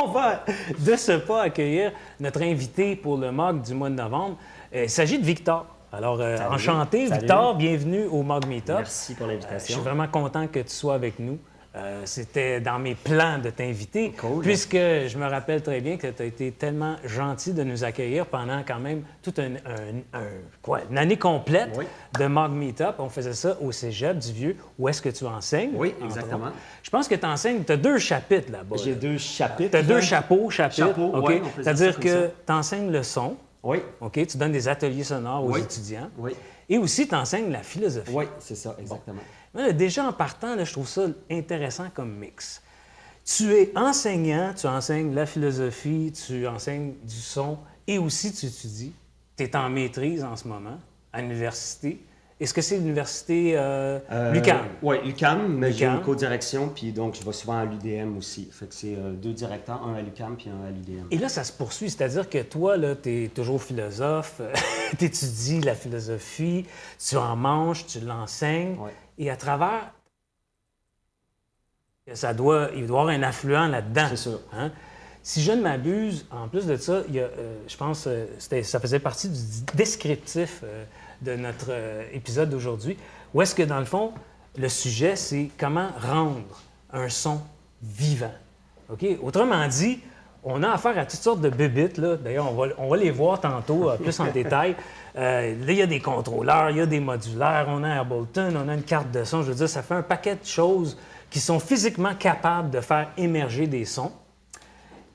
On va de ce pas accueillir notre invité pour le MOG du mois de novembre. Il s'agit de Victor. Alors, enchanté, Salut. Victor, bienvenue au MOG Meetup. Merci pour l'invitation. Je suis vraiment content que tu sois avec nous. C'était dans mes plans de t'inviter, Cool. puisque je me rappelle très bien que tu as été tellement gentil de nous accueillir pendant quand même toute une année complète Oui. de MOG Meetup. On faisait ça au Cégep du Vieux, où est-ce que tu enseignes. Oui, entre exactement. autres. Je pense que tu enseignes, tu as 2 chapitres là-bas. J'ai 2 chapitres. Tu as 2 chapitres. Chapeaux, OK? ouais, on peut dire C'est-à-dire ça comme que ça. tu enseignes le son, Oui, OK? Tu donnes des ateliers sonores aux Oui. étudiants. oui, Et aussi, tu enseignes la philosophie. oui, c'est ça, exactement. Là, déjà, en partant, là, je trouve ça intéressant comme mix. Tu es enseignant, tu enseignes la philosophie, tu enseignes du son et aussi tu étudies. Tu es en maîtrise en ce moment à l'université. Est-ce que c'est l'université l'UQAM? Oui, l'UQAM, mais j'ai l'UQAM. une co-direction, puis donc je vais souvent à l'UDM aussi. Fait que c'est 2 directeurs, un à l'UQAM puis un à l'UDM. Et là, ça se poursuit, c'est-à-dire que toi, tu es toujours philosophe, tu étudies la philosophie, tu en manges, tu l'enseignes, Ouais. et à travers, il doit y avoir un affluent là-dedans. C'est sûr. Hein? Si je ne m'abuse, en plus de ça, il y a, je pense que ça faisait partie du descriptif de notre épisode d'aujourd'hui, où est-ce que, dans le fond, le sujet, c'est comment rendre un son vivant. OK? Autrement dit, on a affaire à toutes sortes de bébites, là. D'ailleurs, on va les voir tantôt plus en détail. Là, il y a des contrôleurs, il y a des modulaires, on a Ableton, on a une carte de son. Je veux dire, ça fait un paquet de choses qui sont physiquement capables de faire émerger des sons.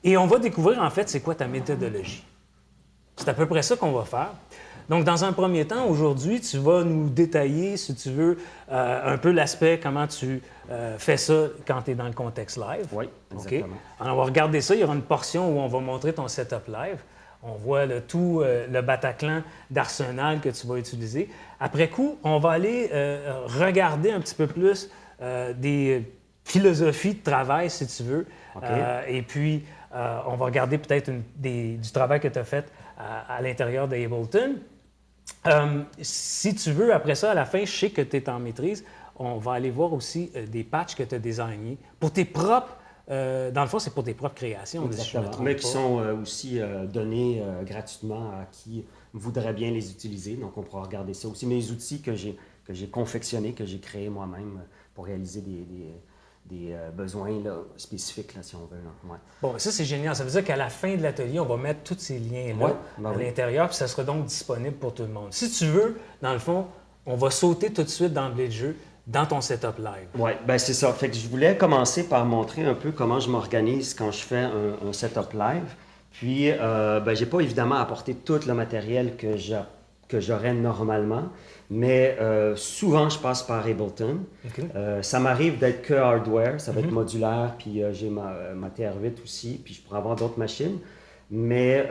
Et on va découvrir, en fait, c'est quoi ta méthodologie. C'est à peu près ça qu'on va faire. Donc, dans un premier temps, aujourd'hui, tu vas nous détailler, si tu veux, un peu l'aspect, comment tu fais ça quand tu es dans le contexte live. Oui, exactement. OK? Alors, on va regarder ça. Il y aura une portion où on va montrer ton setup live. On voit tout le Bataclan d'arsenal que tu vas utiliser. Après coup, on va aller regarder un petit peu plus des philosophies de travail, si tu veux. OK. Et puis, on va regarder peut-être du travail que tu as fait à l'intérieur d'Ableton. Si tu veux, après ça, à la fin, je sais que tu es en maîtrise, on va aller voir aussi des patchs que tu as désignés pour tes propres... dans le fond, c'est pour tes propres créations. si je me Exactement. trompe Mais qui pas. sont aussi donnés gratuitement à qui voudrait bien les utiliser. Donc, on pourra regarder ça aussi. Mes outils que j'ai confectionnés, que j'ai créés moi-même pour réaliser des besoins là, spécifiques, là, si on veut. Là. Ouais. Bon, ça, c'est génial. Ça veut dire qu'à la fin de l'atelier, on va mettre tous ces liens-là Ouais, ben à oui. l'intérieur, puis ça sera donc disponible pour tout le monde. Si tu veux, dans le fond, on va sauter tout de suite d'emblée de jeu dans ton setup live. Oui, ben c'est ça. Fait que je voulais commencer par montrer un peu comment je m'organise quand je fais un setup live. Puis, ben, j'ai pas évidemment apporté tout le matériel que j'aurais normalement, mais souvent je passe par Ableton. OK. Ça m'arrive d'être que hardware, ça va être modulaire, puis j'ai ma TR8 aussi, puis je pourrais avoir d'autres machines. Mais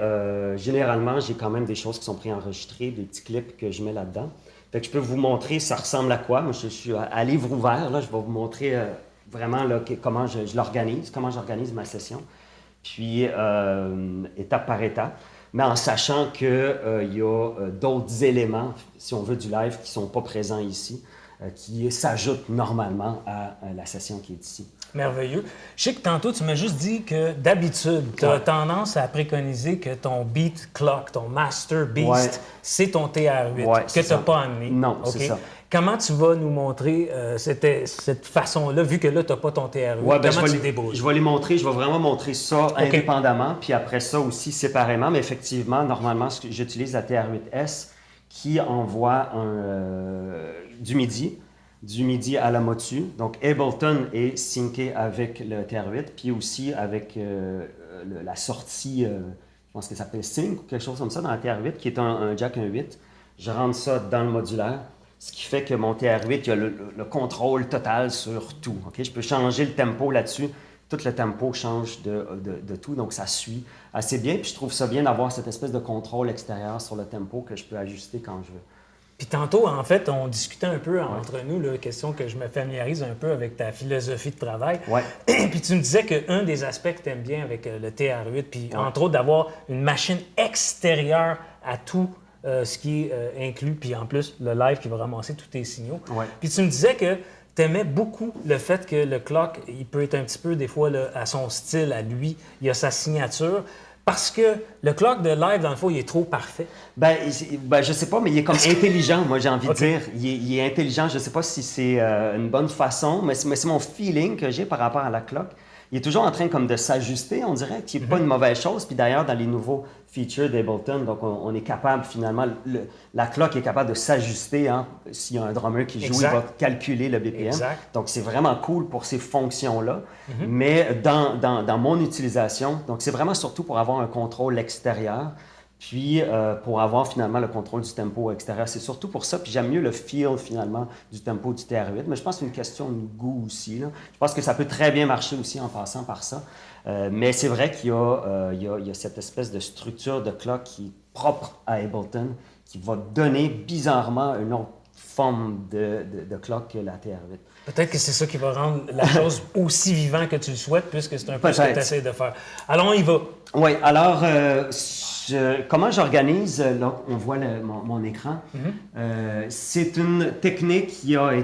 généralement, j'ai quand même des choses qui sont préenregistrées, des petits clips que je mets là-dedans. Fait que je peux vous montrer ça ressemble à quoi. Moi, je suis à livre ouvert. Là, je vais vous montrer vraiment là, comment je l'organise, comment j'organise ma session. Puis, étape par étape. Mais en sachant qu'il y a d'autres éléments, si on veut, du live qui ne sont pas présents ici, qui s'ajoutent normalement à la session qui est ici. Merveilleux. Je sais que tantôt, tu m'as juste dit que d'habitude, tu as tendance à préconiser que ton beat clock, ton master beast, Ouais. c'est ton TR8 Ouais, que c'est tu n'as ça. pas amené. Non, c'est ça. Comment tu vas nous montrer cette façon-là, vu que là, tu n'as pas ton TR8? Ouais, ben, Comment je tu vais te débrouilles? je vais les montrer, je vais vraiment montrer ça indépendamment, puis après ça aussi séparément. Mais effectivement, normalement, j'utilise la TR8S qui envoie du MIDI à la Motu. Donc, Ableton est synché avec le TR8, puis aussi avec la sortie, je pense que ça s'appelle Sync ou quelque chose comme ça dans la TR8, qui est un jack 1.8. Je rentre ça dans le modulaire, ce qui fait que mon TR8, il a le contrôle total sur tout. Okay? Je peux changer le tempo là-dessus. Tout le tempo change de tout, donc ça suit assez bien. Puis je trouve ça bien d'avoir cette espèce de contrôle extérieur sur le tempo que je peux ajuster quand je veux. Puis tantôt, en fait, on discutait un peu entre nous, là, question que je me familiarise un peu avec ta philosophie de travail. Ouais. Puis tu me disais qu'un des aspects que tu aimes bien avec le TR8, puis entre autres d'avoir une machine extérieure à tout ce qui est inclus, puis en plus le live qui va ramasser tous tes signaux. Ouais. Puis tu me disais que t'aimais beaucoup le fait que le clock, il peut être un petit peu, des fois, là, à son style, à lui, il a sa signature. Parce que le clock de live, dans le fond, il est trop parfait. Je sais pas, mais il est comme intelligent, moi, j'ai envie de dire. Il est intelligent. Je sais pas si c'est une bonne façon, mais c'est mon feeling que j'ai par rapport à la clock. Il est toujours en train comme de s'ajuster, on dirait, qui n'est pas une mauvaise chose. Puis d'ailleurs, dans les nouveaux features d'Ableton, donc on est capable, finalement, la clock est capable de s'ajuster. Hein. S'il y a un drummer qui joue, il va calculer le BPM. Exact. Donc, c'est vraiment cool pour ces fonctions-là. Mais dans mon utilisation, donc c'est vraiment surtout pour avoir un contrôle extérieur. Puis, pour avoir finalement le contrôle du tempo extérieur, c'est surtout pour ça. Puis, j'aime mieux le feel finalement du tempo du TR8. Mais je pense que c'est une question de goût aussi, là. Je pense que ça peut très bien marcher aussi en passant par ça. Mais c'est vrai qu'il y a cette espèce de structure de clock qui est propre à Ableton, qui va donner bizarrement une autre forme de clock que la TR8. Peut-être que c'est ça qui va rendre la chose aussi vivante que tu le souhaites, puisque c'est un peu ce que tu essaies de faire. Alors, on y va. Oui, alors, comment j'organise, là, on voit mon écran. C'est une technique qui m'a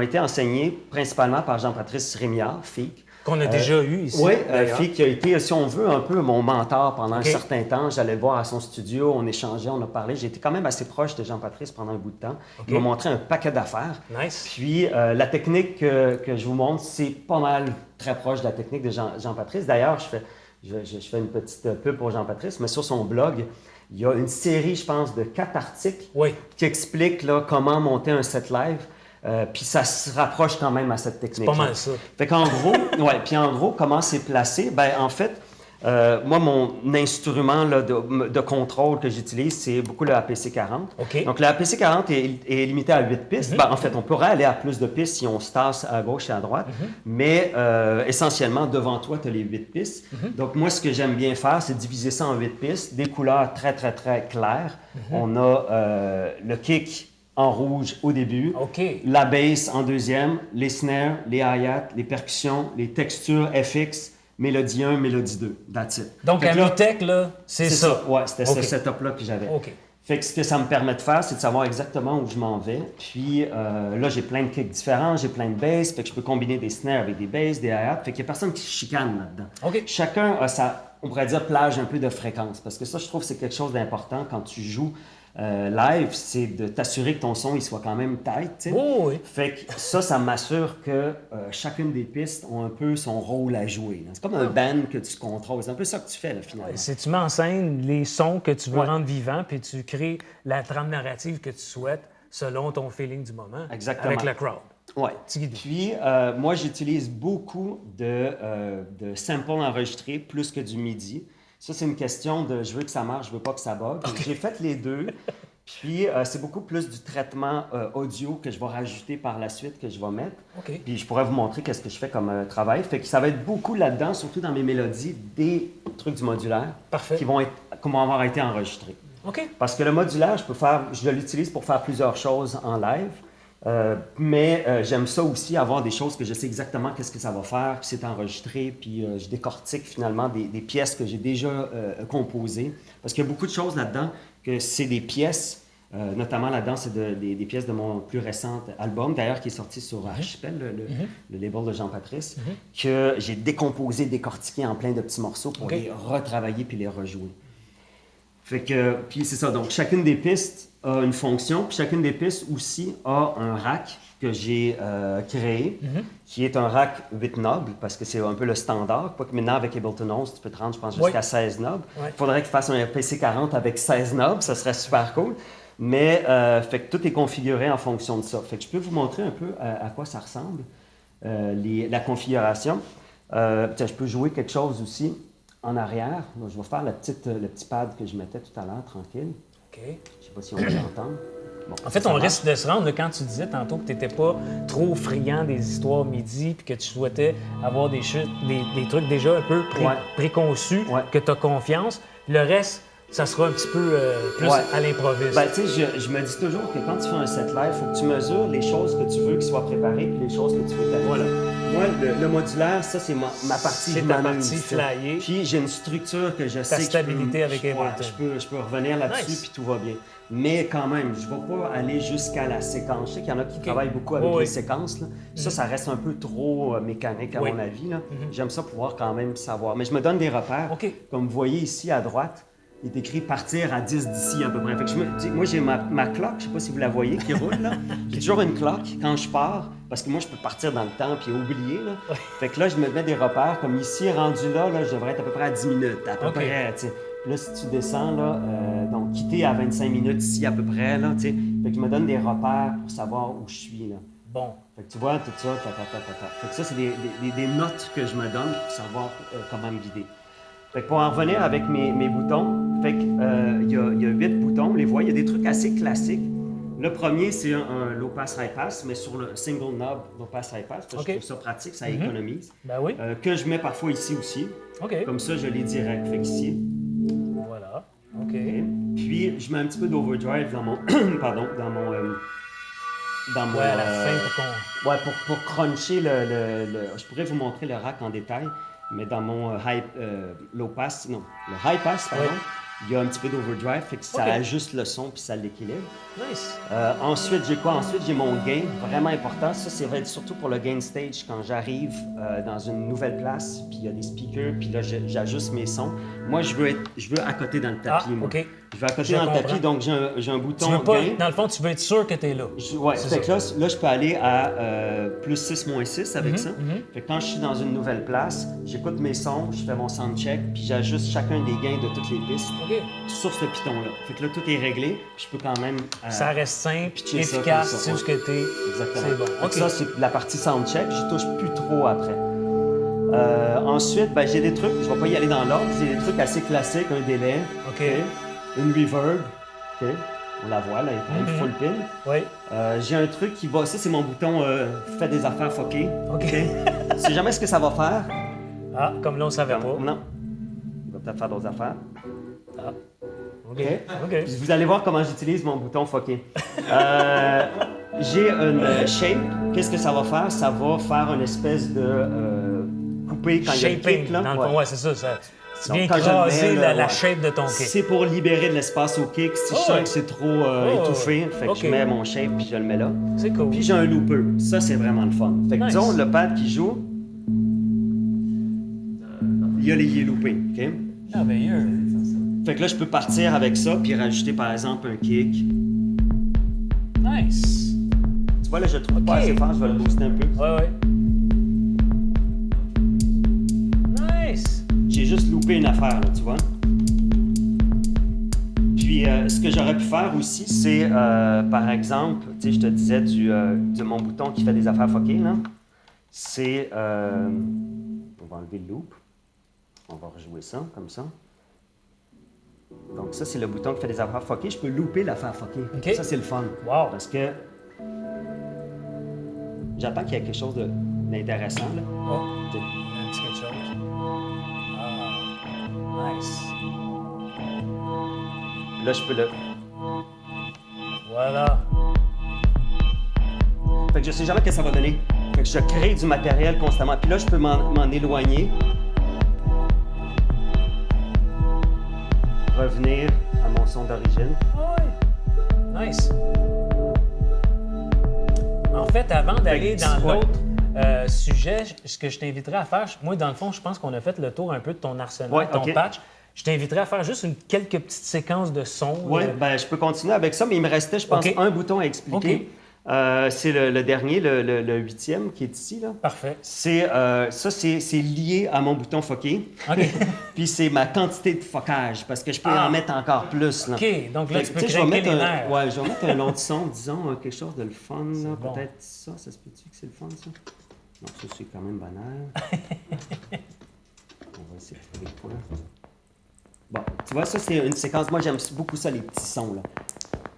été enseignée principalement par Jean-Patrice Rémillard, FIC. Qu'on a déjà eu ici. Oui, FIC qui a été, si on veut, un peu mon mentor pendant un certain temps. J'allais le voir à son studio, on échangeait, on a parlé. J'ai été quand même assez proche de Jean-Patrice pendant un bout de temps. Il m'a montré un paquet d'affaires. Nice. Puis, la technique que je vous montre, c'est pas mal très proche de la technique de Jean-Patrice. D'ailleurs, je fais une petite pub pour Jean-Patrice, mais sur son blog, il y a une série, je pense, de 4 articles qui expliquent là, comment monter un set live. Puis ça se rapproche quand même à cette technique. C'est pas mal ça. Fait qu'en gros, comment c'est placé? Ben en fait, moi, mon instrument là, de contrôle que j'utilise, c'est beaucoup le APC40. Donc, le APC40 est limité à 8 pistes. Ben, en fait, on pourrait aller à plus de pistes si on se tasse à gauche et à droite, mais essentiellement, devant toi, tu as les 8 pistes. Donc, moi, ce que j'aime bien faire, c'est diviser ça en 8 pistes, des couleurs très, très, très claires. On a le kick en rouge au début, la bass en deuxième, les snares, les hi-hats, les percussions, les textures FX, mélodie 1, mélodie 2. That's it. Donc, à Mutech, là, c'est ça. Ouais, c'était ce setup-là que j'avais. Fait que ce que ça me permet de faire, c'est de savoir exactement où je m'en vais. Puis là, j'ai plein de kicks différents, j'ai plein de basses, fait que je peux combiner des snares avec des basses, des hi-hats. Fait qu'il n'y a personne qui se chicane là-dedans. Chacun a sa, on pourrait dire, plage un peu de fréquence. Parce que ça, je trouve que c'est quelque chose d'important quand tu joues live, c'est de t'assurer que ton son il soit quand même tight. Fait que ça m'assure que chacune des pistes ont un peu son rôle à jouer. C'est comme un band que tu contrôles. C'est un peu ça que tu fais, là, finalement. C'est tu mets en scène les sons que tu veux rendre vivants, puis tu crées la trame narrative que tu souhaites selon ton feeling du moment. Exactement. Avec la crowd. Oui. Puis, moi, j'utilise beaucoup de samples enregistrés plus que du MIDI. Ça, c'est une question de je veux que ça marche, je veux pas que ça bug. J'ai fait les deux. Puis, c'est beaucoup plus du traitement audio que je vais rajouter par la suite, que je vais mettre. Puis, je pourrais vous montrer qu'est-ce que je fais comme travail. Fait que ça va être beaucoup là-dedans, surtout dans mes mélodies, des trucs du modulaire qui vont avoir été enregistrés. Parce que le modulaire, je l'utilise pour faire plusieurs choses en live. Mais j'aime ça aussi, avoir des choses que je sais exactement qu'est-ce que ça va faire, puis c'est enregistré, puis je décortique finalement des pièces que j'ai déjà composées. Parce qu'il y a beaucoup de choses là-dedans que c'est des pièces, notamment là-dedans, c'est des pièces de mon plus récent album, d'ailleurs qui est sorti sur Archipel, le label de Jean-Patrice, que j'ai décomposé, décortiqué en plein de petits morceaux pour les retravailler puis les rejouer. Fait que, puis c'est ça, donc chacune des pistes a une fonction, puis chacune des pistes aussi a un rack que j'ai créé, qui est un rack 8 knobs, parce que c'est un peu le standard. Quoique maintenant, avec Ableton 11, tu peux te rendre, je pense, jusqu'à 16 knobs. Il faudrait que tu fasses un PC40 avec 16 knobs, ça serait super cool. Mais, fait que tout est configuré en fonction de ça. Fait que je peux vous montrer un peu à quoi ça ressemble, la configuration. Je peux jouer quelque chose aussi en arrière. Donc, je vais faire le petit pad que je mettais tout à l'heure, tranquille. Je ne sais pas si on va l'entendre. Bon, en fait, on risque de se rendre, quand tu disais tantôt que tu n'étais pas trop friand des histoires MIDI puis que tu souhaitais avoir des trucs déjà un peu préconçus, que tu as confiance. Le reste, ça sera un petit peu plus à l'improviste. Ben, tu sais, je me dis toujours que quand tu fais un set live, il faut que tu mesures les choses que tu veux qu'ils soient préparées puis les choses que tu veux faire. Voilà. Moi, le modulaire, ça, c'est ma partie. C'est ta partie flyée. Puis j'ai une structure que je sais ta stabilité avec Ableton. Je peux revenir là-dessus puis tout va bien. Mais quand même, je ne vais pas aller jusqu'à la séquence. Je sais qu'il y en a qui travaillent beaucoup avec les séquences. Là. Ça reste un peu trop mécanique à mon avis. Là. J'aime ça pouvoir quand même savoir. Mais je me donne des repères. Comme vous voyez ici à droite, il est écrit « partir à 10 d'ici » à peu près. Fait que moi, j'ai ma clock, je ne sais pas si vous la voyez, qui roule. Là. J'ai toujours une clock quand je pars, parce que moi, je peux partir dans le temps puis oublier. Là. Fait que là, je me mets des repères. Comme ici, rendu là, je devrais être à peu près à 10 minutes. À peu près, tu sais. Là, si tu descends, là, donc quitter à 25 minutes ici à peu près, là, tu sais. Fait que je me donne des repères pour savoir où je suis, là. Bon. Fait que tu vois, tout ça, Fait que ça, c'est des notes que je me donne pour savoir comment me guider. Fait que pour en revenir avec mes boutons, fait que il y a 8 boutons, les voix, il y a des trucs assez classiques. Le premier, c'est un low pass, high pass, mais sur le single knob low pass, high pass. Je trouve ça pratique, ça économise. Ben oui. Que je mets parfois ici aussi. Comme ça, je l'ai direct. Fait qu'ici. Voilà. OK. Puis, je mets un petit peu d'overdrive dans mon. Pardon, dans mon. à la fin pour cruncher je pourrais vous montrer le rack en détail, mais dans mon le high pass, pardon. Il y a un petit peu d'overdrive, fait que ça ajuste le son puis ça l'équilibre. Nice. Ensuite, j'ai quoi? Ensuite, j'ai mon gain, vraiment important. Ça, c'est vrai surtout pour le gain stage quand j'arrive dans une nouvelle place, puis il y a des speakers, puis là, j'ajuste mes sons. Moi, je veux à côté dans le tapis, moi. Je veux à côté dans le tapis, donc j'ai un bouton gain. Dans le fond, tu veux être sûr que tu es là. Fait que là, je peux aller à plus 6, moins 6 avec ça. Fait que quand je suis dans une nouvelle place, j'écoute mes sons, je fais mon soundcheck, puis j'ajuste chacun des gains de toutes les pistes sur ce piton-là. Fait que là, tout est réglé, puis je peux quand même... ça reste simple, efficace, c'est où ce que t'es. Exactement. C'est bon. Ça, c'est la partie soundcheck, je touche plus trop après. Ensuite, j'ai des trucs, je vais pas y aller dans l'ordre, j'ai des trucs assez classiques, un délai, une reverb, on la voit, là, elle est full pin. Oui. J'ai un truc qui va, ça c'est mon bouton fait des affaires fuckées. Tu sais jamais ce que ça va faire. Ah, comme là on savait pas. Non. Il va peut-être faire d'autres affaires. Ah. OK. Puis vous allez voir comment j'utilise mon bouton fucké. J'ai une shape. Qu'est-ce que ça va faire? Ça va faire une espèce de coupé quand il y a le kick. Là. Dans le fond, c'est ça. Tu viens écraser la shape de ton kick. C'est pour libérer de l'espace au kick. Si je sens que c'est trop étouffé, fait que je mets mon shape puis je le mets là. C'est cool. Puis j'ai un looper. Ça, c'est vraiment le fun. Fait que disons, le pad qui joue, il y a les loopés. Merveilleux. Fait que là, je peux partir avec ça puis rajouter par exemple un kick. Nice. Tu vois, là, je le trouve pas assez fort, je vais le booster un peu. Ouais. Nice. J'ai juste loupé une affaire, là, tu vois. Puis, ce que j'aurais pu faire aussi, c'est, par exemple, tu sais, je te disais de mon bouton qui fait des affaires fuckées, là. C'est, on va enlever le loop. On va rejouer ça, comme ça. Donc ça, c'est le bouton qui fait des affaires fuckées. Je peux louper l'affaire fuckée. Ça, c'est le fun. Wow. Parce que j'attends qu'il y ait quelque chose d'intéressant. Là. Oh, il y a un petit quelque chose. Ah, nice. Là, je peux le... Voilà. Fait que je sais jamais ce que ça va donner. Fait que je crée du matériel constamment. Puis là, je peux m'en éloigner. Revenir à mon son d'origine. Oui. Nice. En fait, avant d'aller dans l'autre sujet, ce que je t'inviterais à faire, moi, dans le fond, je pense qu'on a fait le tour un peu de ton arsenal, ton patch. Je t'inviterais à faire juste quelques petites séquences de sons. Oui, je peux continuer avec ça, mais il me restait, je pense, un bouton à expliquer. C'est le dernier, le 8e qui est ici. Là. Parfait. C'est lié à mon bouton foqué. Puis c'est ma quantité de focage, parce que je peux en mettre encore plus. Là. OK, donc là, tu peux craquer les nerfs. Ouais, je vais mettre un long de son, disons, quelque chose de le fun. Bon. Peut-être ça se peut-tu que c'est le fun, ça? Non, ça, c'est quand même banal. On va essayer de trouver quoi. Bon, tu vois, ça, c'est une séquence. Moi, j'aime beaucoup ça, les petits sons, là.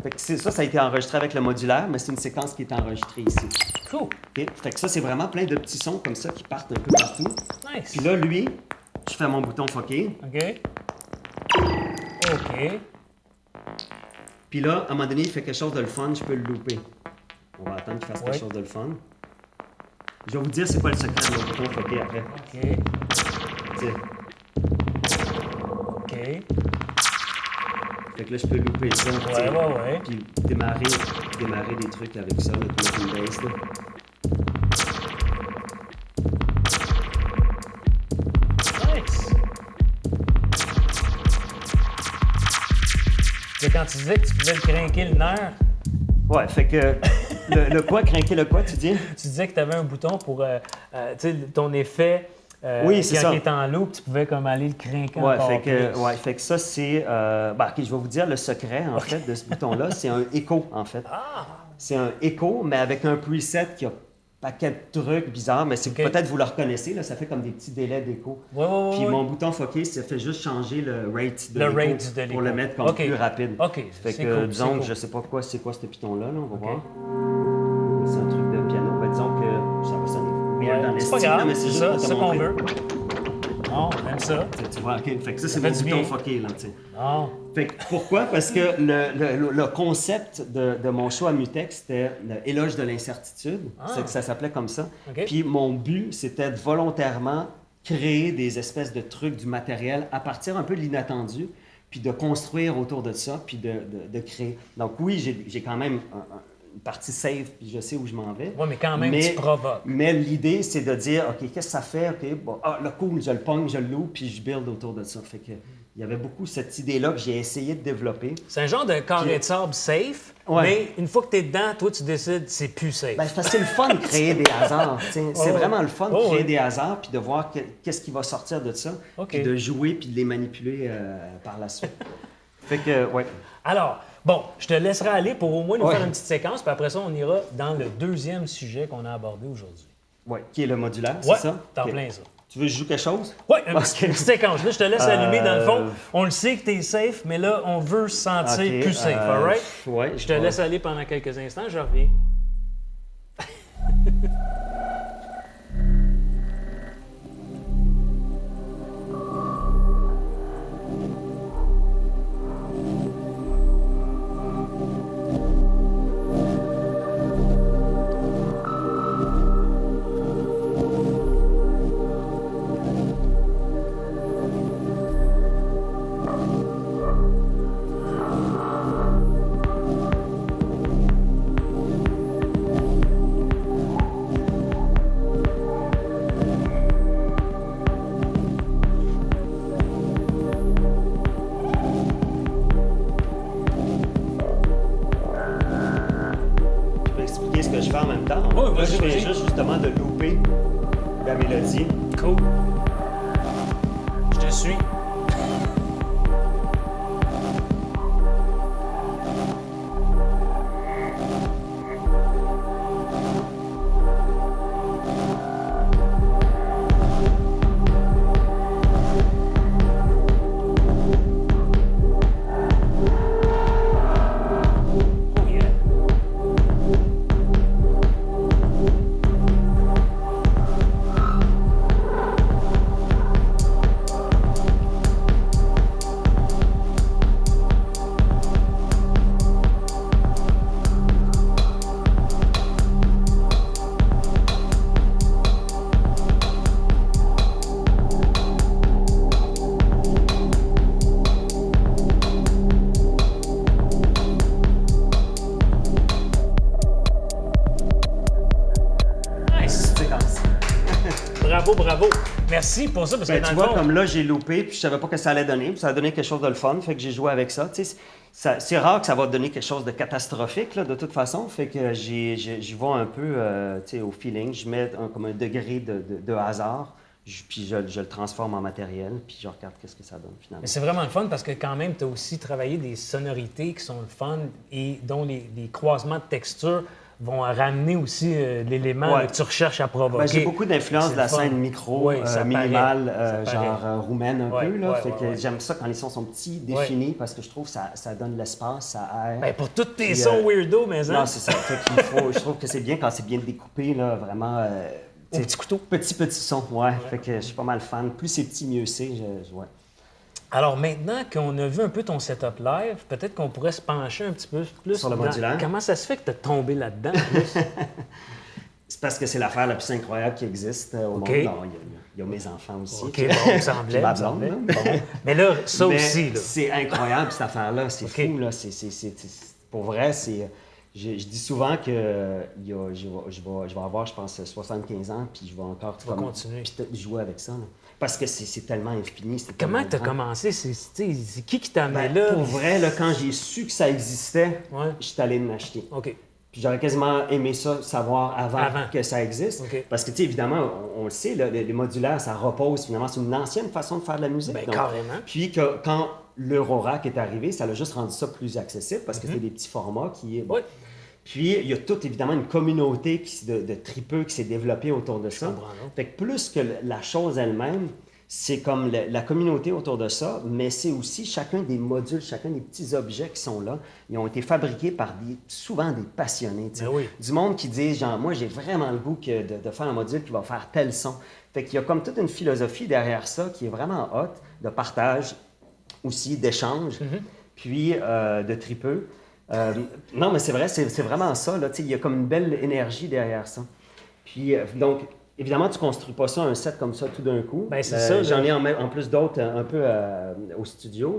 Fait que ça a été enregistré avec le modulaire, mais c'est une séquence qui est enregistrée ici. Cool. Okay? Fait que ça, c'est vraiment plein de petits sons comme ça qui partent un peu partout. Nice. Puis là, lui, je fais mon bouton foqué. OK. Puis là, à un moment donné, il fait quelque chose de le fun, je peux le louper. On va attendre qu'il fasse quelque chose de le fun. Je vais vous dire c'est quoi le secret de mon bouton foqué après. OK. Fait que là, je peux louper ça, tu sais, ouais. puis démarrer des trucs avec ça, notre drum and bass, là. Nice! Et quand tu disais que tu pouvais le crinquer le nerf, Ouais, fait que le quoi, crinquer le quoi, tu dis? tu disais que tu avais un bouton pour ton effet Oui, c'est quand ça. il est en loop, tu pouvais comme aller le crinquer Ouais, encore fait que, plus. ouais, fait que ça, c'est... OK, je vais vous dire le secret, en fait, de ce bouton-là. C'est un écho, en fait. Ah! C'est un écho, mais avec un preset qui a un paquet de trucs bizarres, mais c'est OK. peut-être vous le reconnaissez, là, ça fait comme des petits délais d'écho. Ouais. Puis mon bouton focus, ça fait juste changer le rate de Le l'écho rate de pour le l'écho. mettre comme OK. plus rapide. OK, Fait c'est que, cool, disons c'est que cool. je sais pas c'est quoi ce piton-là, là, on va OK. voir. C'est un truc de piano. Ben, disons que ça va sonner weird dans les C'est pas styles, grave, mais c'est juste ça, pour te c'est ça qu'on montrer. veut. Non, on aime ça. Tu vois, OK. Fait que ça, c'est fait mon du bouton bien. foqué, là, tu sais. Non. Fait que pourquoi? Parce que le concept de mon show à Mutex, c'était l'éloge de l'incertitude. C'est que ça s'appelait comme ça. OK. Puis mon but, c'était de volontairement créer des espèces de trucs, du matériel, à partir un peu de l'inattendu, puis de construire autour de ça, puis de créer. Donc oui, j'ai quand même une partie safe, puis je sais où je m'en vais. Oui, mais quand même, tu provoques. Mais l'idée, c'est de dire, OK, qu'est-ce que ça fait? OK, bon, le cool, je le pogne, je le loue, puis je build autour de ça. Fait que il y avait beaucoup cette idée-là que j'ai essayé de développer. C'est un genre de carré de sable safe, Ouais. mais une fois que tu es dedans, toi, tu décides c'est plus safe. Ben, c'est le fun de créer des hasards. C'est vraiment le fun de créer des hasards, puis de voir qu'est-ce qui va sortir de ça, puis de jouer, puis de les manipuler par la suite. Fait que, ouais. Alors, bon, je te laisserai aller pour au moins nous faire une petite séquence, puis après ça, on ira dans le deuxième sujet qu'on a abordé aujourd'hui. Ouais, qui est le modulaire, Ouais, c'est ça? t'en Ok. plein ça. Tu veux que je joue quelque chose? Oui, une petite séquence. Là, je te laisse allumer dans le fond. Euh, On le sait que tu es safe, mais là, on veut se sentir Ok, plus safe, all right? Ouais, Je te laisse aller pendant quelques instants, je reviens. Je peux expliquer ce que je fais en même temps. Ouais, Là, vas-y, je fais vas-y. juste justement de louper la mélodie. Cool. Je te suis. Oh yeah. Nice. Séquence. Bravo, bravo. Merci pour ça, parce Ben, que dans tu le vois, fond... comme là, j'ai loupé, puis je savais pas que ça allait donner. Puis ça a donné quelque chose de le fun, fait que j'ai joué avec ça. Tu sais, c'est rare que ça va donner quelque chose de catastrophique, là, de toute façon. Fait que j'y vais un peu tu sais, au feeling. Je mets comme un degré de hasard, puis je le transforme en matériel, puis je regarde qu'est-ce que ça donne finalement. Mais c'est vraiment le fun parce que quand même, tu as aussi travaillé des sonorités qui sont le fun et dont les croisements de textures vont ramener aussi l'élément Ouais. que tu recherches à provoquer. Ben, j'ai beaucoup d'influence C'est de la le fun. scène micro, Oui, ça minimale, paraît. Ça genre paraît. roumaine un Ouais, peu. Là, ouais, fait ouais, que ouais. j'aime ça quand les sons sont petits, définis, parce que je trouve que ça donne l'espace, ça aère. Ben, pour tous tes Puis, sons weirdo, mais hein? Non, c'est ça. Fait qu'il faut, je trouve que c'est bien quand c'est bien découpé, là, vraiment. Au petit couteau. Petit son, ouais. Fait que je suis pas mal fan. Plus c'est petit, mieux c'est. Ouais. Alors maintenant qu'on a vu un peu ton setup live, peut-être qu'on pourrait se pencher un petit peu plus Sur le dans modulaire. comment ça se fait que tu as tombé là-dedans. en plus? C'est parce que c'est l'affaire la plus incroyable qui existe au monde. Non, il y a mes enfants aussi. OK, bon, il semblait. Ma blonde, là. Bon. Mais là, ça aussi, là. C'est incroyable, cette affaire-là. C'est fou, là. Pour vrai, c'est... Je dis souvent que je vais avoir, je pense, 75 ans, puis je vais encore continuer. Jouer avec ça. Là. Parce que c'est tellement infini. Comment tu as commencé? C'est qui t'a amené là? Pour vrai, là, quand j'ai su que ça existait, je suis allé m'acheter. OK. Puis j'aurais quasiment aimé ça, savoir avant que ça existe. Okay. Parce que, tu sais, évidemment, on le sait, là, les modulaires, ça repose finalement sur une ancienne façon de faire de la musique. Ben, carrément. Puis quand l'Eurorack est arrivé, ça a juste rendu ça plus accessible parce que c'est des petits formats qui... Oui. Puis il y a toute, évidemment, une communauté de tripeux qui s'est développée autour de ça. Fait que plus que la chose elle-même, c'est comme la communauté autour de ça, mais c'est aussi chacun des modules, chacun des petits objets qui sont là. Ils ont été fabriqués par souvent des passionnés. Ben oui. Du monde qui dit, genre, moi, j'ai vraiment le goût de faire un module qui va faire tel son. Fait qu'il y a comme toute une philosophie derrière ça qui est vraiment hot, de partage, aussi d'échange, puis de tripeux. Non, mais c'est vrai, c'est vraiment ça. Là, il y a comme une belle énergie derrière ça. Puis, donc, évidemment, tu ne construis pas ça, un set comme ça, tout d'un coup. Ben, c'est ça. J'en ai en plus d'autres un peu au studio.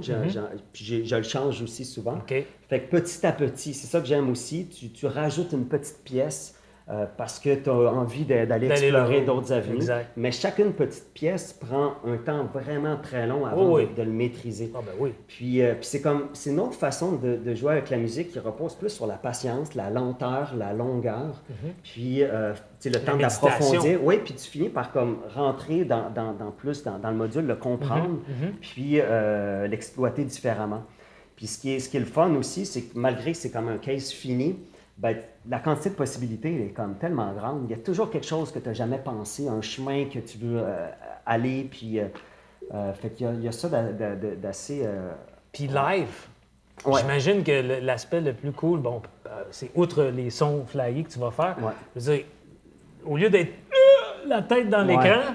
Puis je le change aussi souvent. Okay. Fait que petit à petit, c'est ça que j'aime aussi. Tu rajoutes une petite pièce parce que tu as envie d'aller explorer d'autres avenues. Exact. Mais chacune petite pièce prend un temps vraiment très long avant de le maîtriser. Ah ben oui. Puis c'est une autre façon de jouer avec la musique qui repose plus sur la patience, la lenteur, la longueur, puis le temps d'approfondir. Oui, puis tu finis par comme rentrer dans le module, le comprendre, puis l'exploiter différemment. Puis ce qui est le fun aussi, c'est que malgré que c'est comme un case fini, ben, la quantité de possibilités est comme tellement grande. Il y a toujours quelque chose que tu n'as jamais pensé, un chemin que tu veux aller, puis fait qu'il y a ça d'assez... Puis live, j'imagine que l'aspect le plus cool, bon, c'est outre les sons flyés que tu vas faire, je veux dire, au lieu d'être la tête dans l'écran,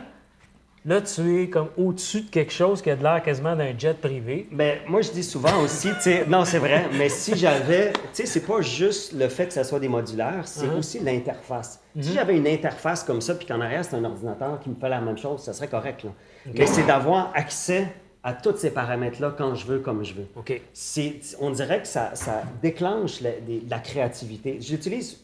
là, tu es comme au-dessus de quelque chose qui a de l'air quasiment d'un jet privé. Bien, moi, je dis souvent aussi, tu sais, non, c'est vrai, mais si j'avais, tu sais, c'est pas juste le fait que ça soit des modulaires, c'est aussi l'interface. Si j'avais une interface comme ça, puis qu'en arrière, c'est un ordinateur qui me fait la même chose, ça serait correct, là. Okay. Mais c'est d'avoir accès à tous ces paramètres-là quand je veux, comme je veux. OK. On dirait que ça déclenche la créativité. J'utilise...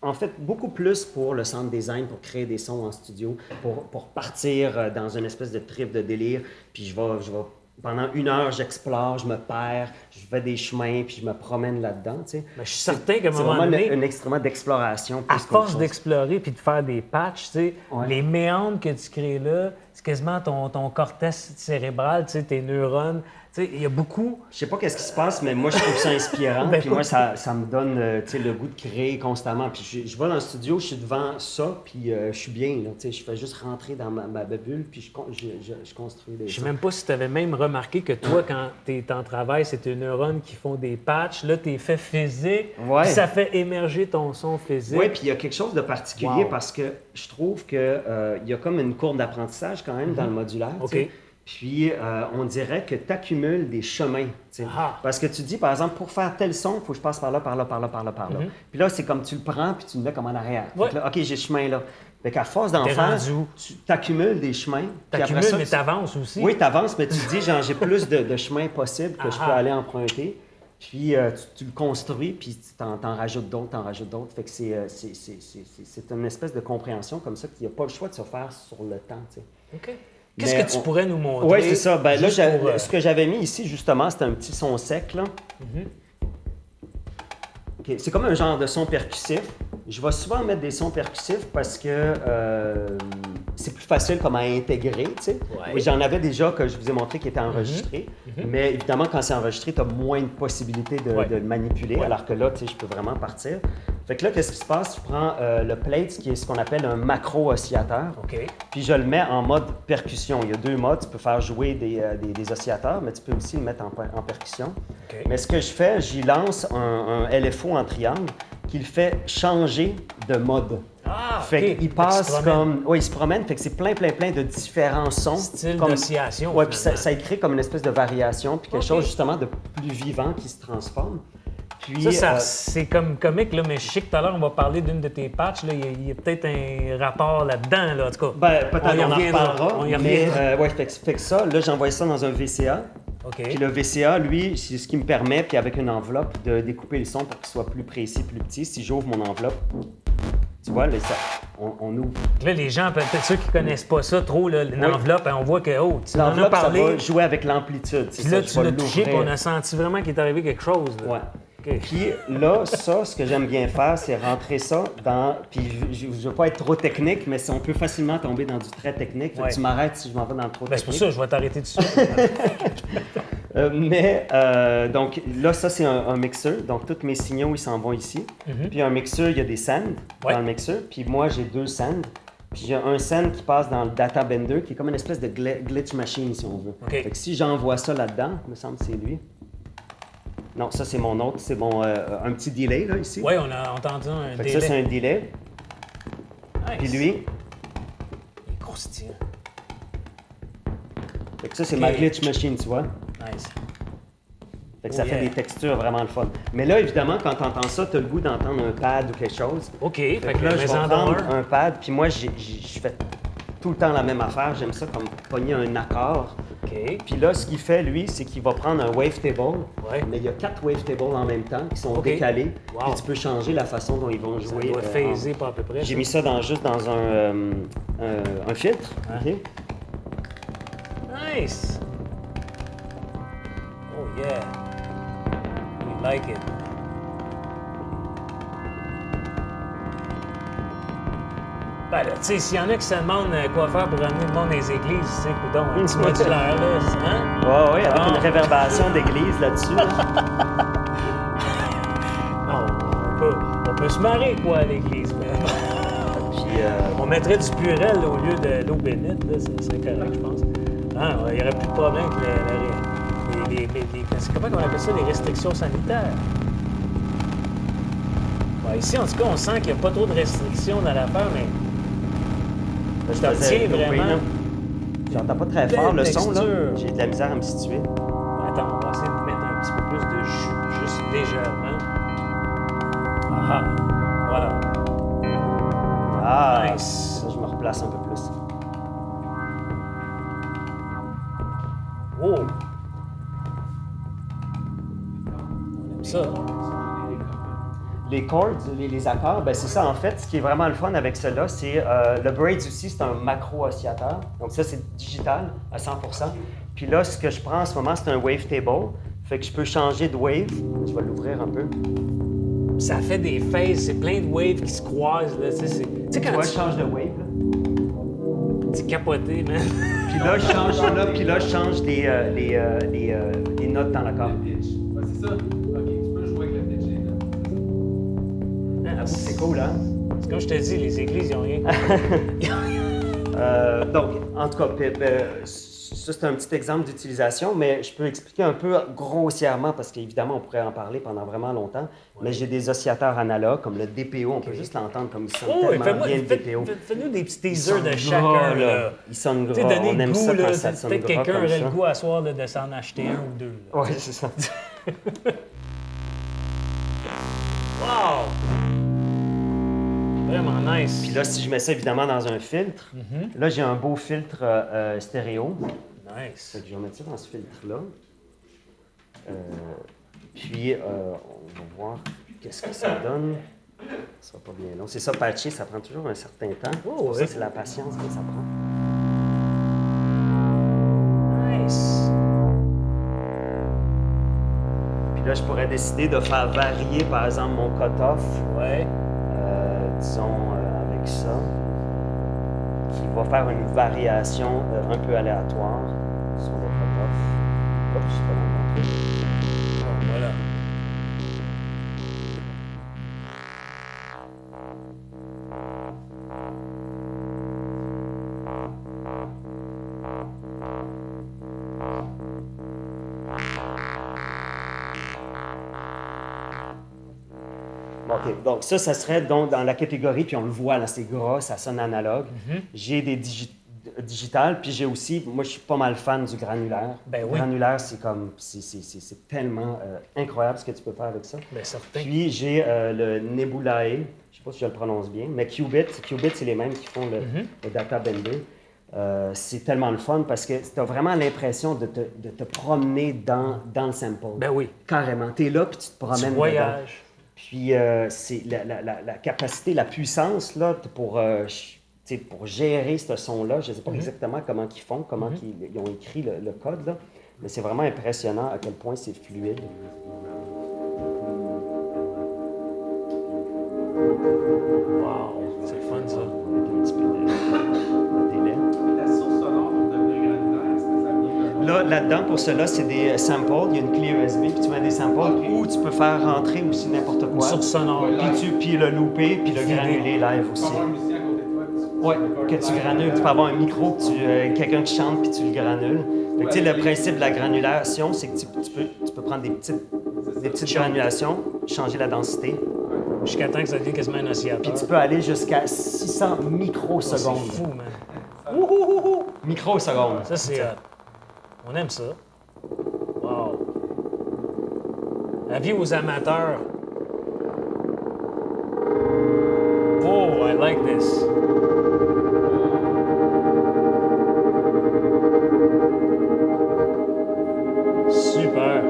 En fait, beaucoup plus pour le sound design, pour créer des sons en studio, pour partir dans une espèce de trip de délire. Puis je vais pendant 1 heure, j'explore, je me perds, je fais des chemins, puis je me promène là-dedans. Tu sais. Mais je suis certain qu'à un moment donné... C'est vraiment un instrument d'exploration. À force d'explorer puis de faire des patchs, tu sais, les méandres que tu crées là, c'est quasiment ton cortex cérébral, tu sais, tes neurones. Il y a beaucoup... Je sais pas qu'est-ce qui se passe, mais moi, je trouve ça inspirant. Puis moi, ça me donne le goût de créer constamment. Puis je vais dans le studio, je suis devant ça, puis je suis bien. Là, je fais juste rentrer dans ma bulle, puis je construis des... Je sais même pas si tu avais même remarqué que toi, quand tu es en travail, c'est tes neurones qui font des patchs. Là, tu es fait physique, puis ça fait émerger ton son physique. Oui, puis il y a quelque chose de particulier parce que je trouve qu'il y a comme une courbe d'apprentissage quand même dans le modulaire. OK. Puis, on dirait que tu accumules des chemins. Parce que tu dis, par exemple, pour faire tel son, il faut que je passe par là, par là, par là, par là, par là. Puis là, c'est comme tu le prends, puis tu le mets comme en arrière. Fait que là, OK, j'ai ce chemin-là. Fait qu'à force d'en faire, tu accumules des chemins. T'accumules, mais tu avances aussi. Oui, tu avances, mais tu te dis, genre, j'ai plus de chemins possibles que je peux aller emprunter. Puis, tu le construis, puis tu t'en rajoutes d'autres, Fait que c'est une espèce de compréhension comme ça qu'il n'y a pas le choix de se faire sur le temps. OK. Qu'est-ce que tu pourrais nous montrer? Oui, c'est ça. Ben, là, ce que j'avais mis ici, justement, c'était un petit son sec. Là. Okay. C'est comme un genre de son percussif. Je vais souvent mettre des sons percussifs parce que c'est plus facile comme à intégrer. Tu sais. Oui, j'en avais déjà que je vous ai montré qui étaient enregistrés. Mais évidemment, quand c'est enregistré, tu as moins de possibilités de le manipuler. Alors que là, tu sais, je peux vraiment partir. Fait que là, qu'est-ce qui se passe? Tu prends le plate, qui est ce qu'on appelle un macro-oscillateur. Puis je le mets en mode percussion. Il y a 2 modes. Tu peux faire jouer des oscillateurs, mais tu peux aussi le mettre en percussion. Mais ce que je fais, j'y lance un LFO en triangle qui le fait changer de mode. Fait qu'il passe comme... Oui, il se promène. Fait que c'est plein de différents sons. Style d'oscillation. Oui, puis ça crée comme une espèce de variation, puis quelque chose justement de plus vivant qui se transforme. Puis, c'est comme comique, là, mais je sais que tout à l'heure, on va parler d'une de tes patchs. Là. Il y a peut-être un rapport là-dedans, là, en tout cas. Ben, peut-être on en reparlera. On y mais reviendra. fait que ça, là, j'envoie ça dans un VCA. OK. Puis le VCA, lui, c'est ce qui me permet, puis avec une enveloppe, de découper le son pour qu'il soit plus précis, plus petit. Si j'ouvre mon enveloppe, tu vois, là, on ouvre. Là, les gens, peut-être ceux qui connaissent pas ça trop, là, l'enveloppe, on voit que, oh, tu en as L'enveloppe, parlé. ça va jouer avec l'amplitude. Puis là, tu l'as touché, puis on a senti vraiment qu'il est arrivé quelque chose. Là. Ouais. OK. Puis là, ça, ce que j'aime bien faire, c'est rentrer ça dans... Puis je veux pas être trop technique, mais on peut facilement tomber dans du très technique. Fait que tu m'arrêtes si je m'en vais dans le trop Ben, c'est technique. pour ça que je vais t'arrêter dessus. Donc là, ça, c'est un mixeur. Donc, tous mes signaux, ils s'en vont ici. Puis un mixeur, il y a des sands dans le mixeur. Puis moi, j'ai 2 sands. Puis j'ai un sand qui passe dans le data bender, qui est comme une espèce de glitch machine, si on veut. Okay. Fait que si j'envoie ça là-dedans, il me semble que c'est lui. Non, ça, c'est mon autre. C'est mon un petit delay, là, ici. Oui, on a entendu un Fait que délai. ça, c'est un delay. Nice. Puis lui, Il est croustillant. fait que ça, c'est ma glitch machine, tu vois. Nice. Fait que ça fait des textures vraiment le fun. Mais là, évidemment, quand tu entends ça, tu as le goût d'entendre un pad ou quelque chose. OK. Fait que là, je vais prendre un pad, puis moi, je fais tout le temps la même affaire. J'aime ça comme pogner un accord. OK. Puis là, ce qu'il fait, lui, c'est qu'il va prendre un wavetable, Ouais. mais il y a 4 wavetables en même temps qui sont OK. décalés. Wow. Puis tu peux changer la façon dont ils vont Ça jouer. doit phaser pas à peu près. J'ai mis ça juste dans un filtre. Ouais. OK? Nice. Oh yeah. We like it. Ben là, tu sais, s'il y en a qui se demandent quoi faire pour amener le monde dans les églises, tu sais, coudonc, un petit modulaire, là, hein? Ouais, avec une réverbération d'église là-dessus. Non, on peut se marrer, quoi, à l'église, mais... Puis, On mettrait du purel au lieu de l'eau bénite, là, ça serait correct, je pense. Ah, il n'y aurait plus de problème avec comment on appelle ça, les restrictions sanitaires. Ouais, ici, en tout cas, on sent qu'il n'y a pas trop de restrictions dans l'affaire, mais je t'obtiens vraiment. J'entends pas très fort le son, là. texture. J'ai de la misère à me situer. Attends, on va essayer de mettre un petit peu plus de jus, juste légèrement. Ah, voilà. Ah, Nice. là, je me replace un peu plus. Oh! On aime ça. Les chords, les accords, ben c'est ça en fait. Ce qui est vraiment le fun avec cela, c'est le Braids aussi, c'est un macro-oscillateur. Donc ça, c'est digital à 100%. Puis là, ce que je prends en ce moment, c'est un wavetable. Fait que je peux changer de wave. Je vais l'ouvrir un peu. Ça fait des phases, c'est plein de waves qui se croisent. Là. Tu sais, Tu quand vois, je change de wave. Là. tu capoté, man. Puis là, je change là, puis là, je change les notes dans l'accord. Ouais, c'est ça. Ok, tu peux jouer avec le pitch. C'est cool, hein? C'est comme je te dis, les églises, ils n'ont rien. Donc, en tout cas, ça c'est un petit exemple d'utilisation, mais je peux expliquer un peu grossièrement, parce qu'évidemment, on pourrait en parler pendant vraiment longtemps, mais j'ai des oscillateurs analogues, comme le DPO, on peut juste l'entendre comme il sonne tellement bien, le DPO. Fais-nous des petits teasers de chacun. Là. Il sonne Tu sais, gras, donner on le aime goût, ça là, quand ça sonne peut-être gras quelqu'un comme aurait ça. le goût à soir là, de s'en acheter un ou deux. Là. Oui, c'est ça. Wow! Vraiment nice. Puis là, si je mets ça évidemment dans un filtre, là j'ai un beau filtre stéréo. Nice. Fait que je vais mettre ça dans ce filtre-là. Puis, on va voir qu'est-ce que ça donne. Ça sera pas bien long. C'est ça, patcher, ça prend toujours un certain temps. Oh, Ça, oui. c'est la patience que ça prend. Nice. Puis là, je pourrais décider de faire varier, par exemple, mon cut-off, Ouais. disons, avec ça, qui va faire une variation un peu aléatoire sur le cut-off. Oups, je sais pas le montrer. Bon, voilà. OK, donc ça serait donc dans la catégorie, puis on le voit, là, c'est gras, ça sonne analogue. J'ai digital. Puis j'ai aussi, moi, je suis pas mal fan du granulaire. Ben oui. Le granulaire, c'est comme, c'est tellement incroyable ce que tu peux faire avec ça. Bien certain. Puis j'ai le Nebulae, je sais pas si je le prononce bien, mais Qubit, c'est les mêmes qui font le Data Bender. C'est tellement le fun parce que tu as vraiment l'impression de te promener dans le sample. Ben oui. Carrément. Tu es là, puis tu te promènes Tu dedans. voyages. Puis c'est la capacité, la puissance là, pour gérer ce son-là. Je ne sais pas exactement comment ils font, comment ils ont écrit le code, là, mais c'est vraiment impressionnant à quel point c'est fluide. Wow, c'est le fun, ça. Avec un petit peu de délai. La source sonore pour devenir granulaire, est-ce que ça vient de... Là-dedans, pour cela, c'est des samples. Il y a une clé USB, puis tu mets des samples, ou tu peux faire rentrer aussi n'importe Une quoi. source sonore. Puis le looper, puis le granuler live aussi. Tu peux avoir un musicien à côté de toi. Oui, que tu granules. Tu peux avoir un micro, quelqu'un qui chante, puis tu le granules. Fait que, tu sais, le principe de la granulation, c'est que tu peux prendre des petites granulations, changer la densité, Jusqu'à temps que ça devienne quasiment un puis oscillateur. tu peux aller jusqu'à 600 microsecondes. C'est fou, man. Microsecondes. Ça, c'est... on aime ça. Wow. Avis aux amateurs. Oh, I like this. Super.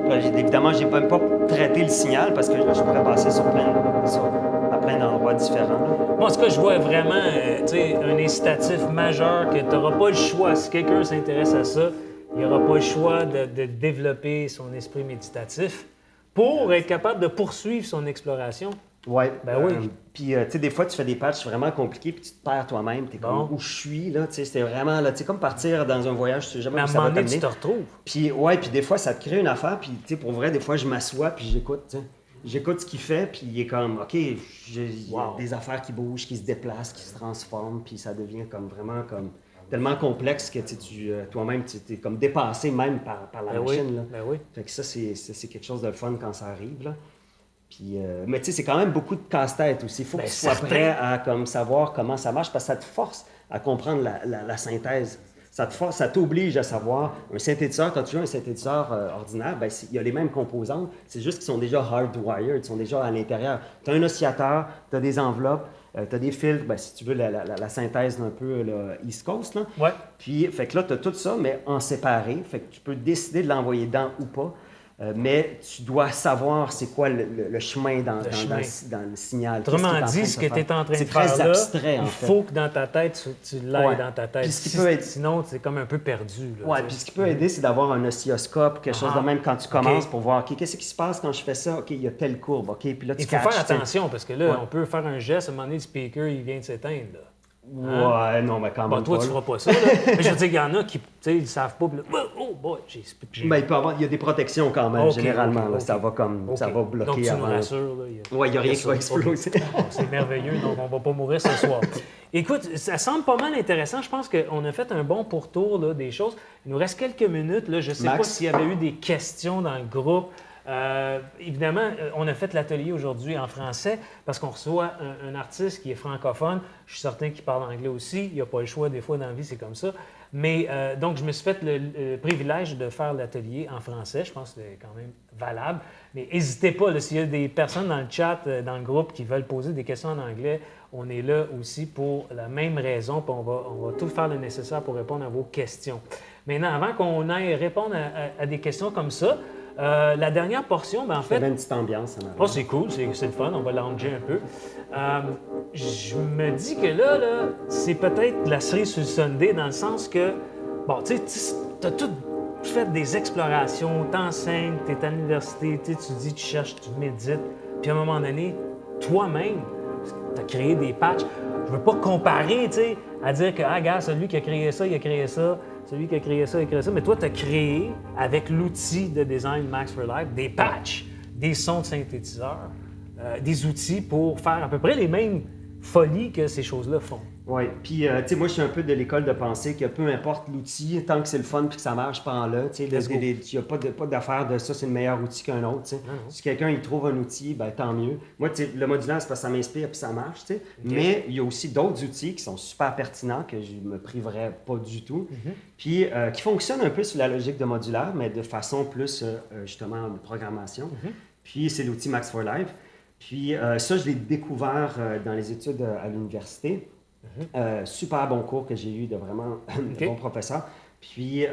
Là, évidemment, je n'ai même pas traité le signal parce que là, je pourrais passer à plein d'endroits différents. Là. Moi, en tout cas, je vois vraiment tu sais, un incitatif majeur que tu n'auras pas le choix. Si quelqu'un s'intéresse à ça, il n'aura pas le choix de développer son esprit méditatif pour être capable de poursuivre son exploration. Oui. Ben oui. Puis, tu sais, des fois, tu fais des patchs vraiment compliqués puis tu te perds toi-même. Tu es comme où je suis, là. Tu sais, c'était vraiment, là, tu sais, comme partir dans un voyage, tu sais jamais Mais à où un ça moment va donné, tu t'amener. te retrouves. Puis, ouais, puis des fois, ça te crée une affaire. Puis, tu sais, pour vrai, des fois, je m'assois puis j'écoute, tu sais. J'écoute ce qu'il fait, puis il est comme, OK, il y a des affaires qui bougent, qui se déplacent, qui se transforment, puis ça devient comme vraiment comme tellement complexe que toi-même, tu es comme dépassé même par la machine. Là. Ben oui. Fait que ça, c'est quelque chose de fun quand ça arrive. Là. Puis, mais tu sais, c'est quand même beaucoup de casse-tête aussi. Il faut que tu sois prêt à comme, savoir comment ça marche parce que ça te force à comprendre la synthèse. Ça t'oblige à savoir. Un synthétiseur, quand tu joues un synthétiseur ordinaire, ben, il y a les mêmes composantes, c'est juste qu'ils sont déjà hardwired, ils sont déjà à l'intérieur. Tu as un oscillateur, tu as des enveloppes, tu as des filtres, ben, si tu veux la synthèse un peu là, East Coast. Là. Ouais. Puis, fait que là, tu as tout ça, mais en séparé. Fait que tu peux décider de l'envoyer dedans ou pas. Mais tu dois savoir c'est quoi le chemin dans le signal. Autrement dit, ce que tu es en train de faire c'est très là, abstrait, en fait. il faut que dans ta tête, tu l'aies dans ta tête. Puis ce qui peut être... Sinon, c'est comme un peu perdu. Oui, puis ce qui peut aider, c'est d'avoir un oscilloscope, quelque chose de même quand tu commences pour voir, OK, qu'est-ce qui se passe quand je fais ça? OK, il y a telle courbe, OK, puis là, tu il faut faire attention, parce que là, on peut faire un geste, à un moment donné, le speaker, il vient de s'éteindre. Là. Ouais, non, mais quand même toi, pas. tu feras pas ça. Là. Mais je veux dire, il y en a qui, tu sais, ils savent pas. Puis là, oh boy, Mais il y a des protections quand même, généralement. Là, ça va comme, ça va bloquer. Donc, tu avant. nous rassures. Oui, il n'y a rien qui va exploser. C'est merveilleux, donc on va pas mourir ce soir. Écoute, ça semble pas mal intéressant. Je pense qu'on a fait un bon pourtour là, des choses. Il nous reste quelques minutes. Là. Je ne sais pas s'il y avait eu des questions dans le groupe. Évidemment, on a fait l'atelier aujourd'hui en français parce qu'on reçoit un artiste qui est francophone. Je suis certain qu'il parle anglais aussi. Il n'y a pas le choix, des fois, dans la vie, c'est comme ça. Mais donc, je me suis fait le privilège de faire l'atelier en français. Je pense que c'est quand même valable. Mais n'hésitez pas, s'il y a des personnes dans le chat, dans le groupe, qui veulent poser des questions en anglais, on est là aussi pour la même raison. Puis on va tout faire le nécessaire pour répondre à vos questions. Maintenant, avant qu'on aille répondre à des questions comme ça, la dernière portion, ben, en fait... Ça donne une petite ambiance. Oh, c'est cool, c'est le fun, on va lounger un peu. Je me dis que là c'est peut-être la cerise sur le sundae dans le sens que, bon, tu sais, tu as tout fait des explorations, t'enseignes, tu es à l'université, tu dis, tu cherches, tu médites, puis à un moment donné, toi-même, tu as créé des patchs. Je veux pas comparer, tu sais, à dire que, ah, gars, celui qui a créé ça, il a créé ça. Celui qui a créé ça, il a créé ça. Mais toi, tu as créé, avec l'outil de design Max for Life, des patchs, des sons de synthétiseurs, des outils pour faire à peu près les mêmes folie que ces choses-là font. Oui, puis tu sais, moi je suis un peu de l'école de pensée que peu importe l'outil, tant que c'est le fun puis que ça marche, prends-le. Tu sais, il n'y a pas d'affaire de ça, c'est le meilleur outil qu'un autre. Tu sais. Si quelqu'un il trouve un outil, ben tant mieux. Moi, tu sais, le modulaire, c'est parce que ça m'inspire puis ça marche. Tu sais. Mais il y a aussi d'autres outils qui sont super pertinents que je ne me priverais pas du tout. Puis qui fonctionnent un peu sur la logique de modulaire, mais de façon plus justement de programmation. Puis c'est l'outil Max for Live. Puis ça, je l'ai découvert dans les études à l'université. Super bon cours que j'ai eu de vraiment de bons professeurs. Puis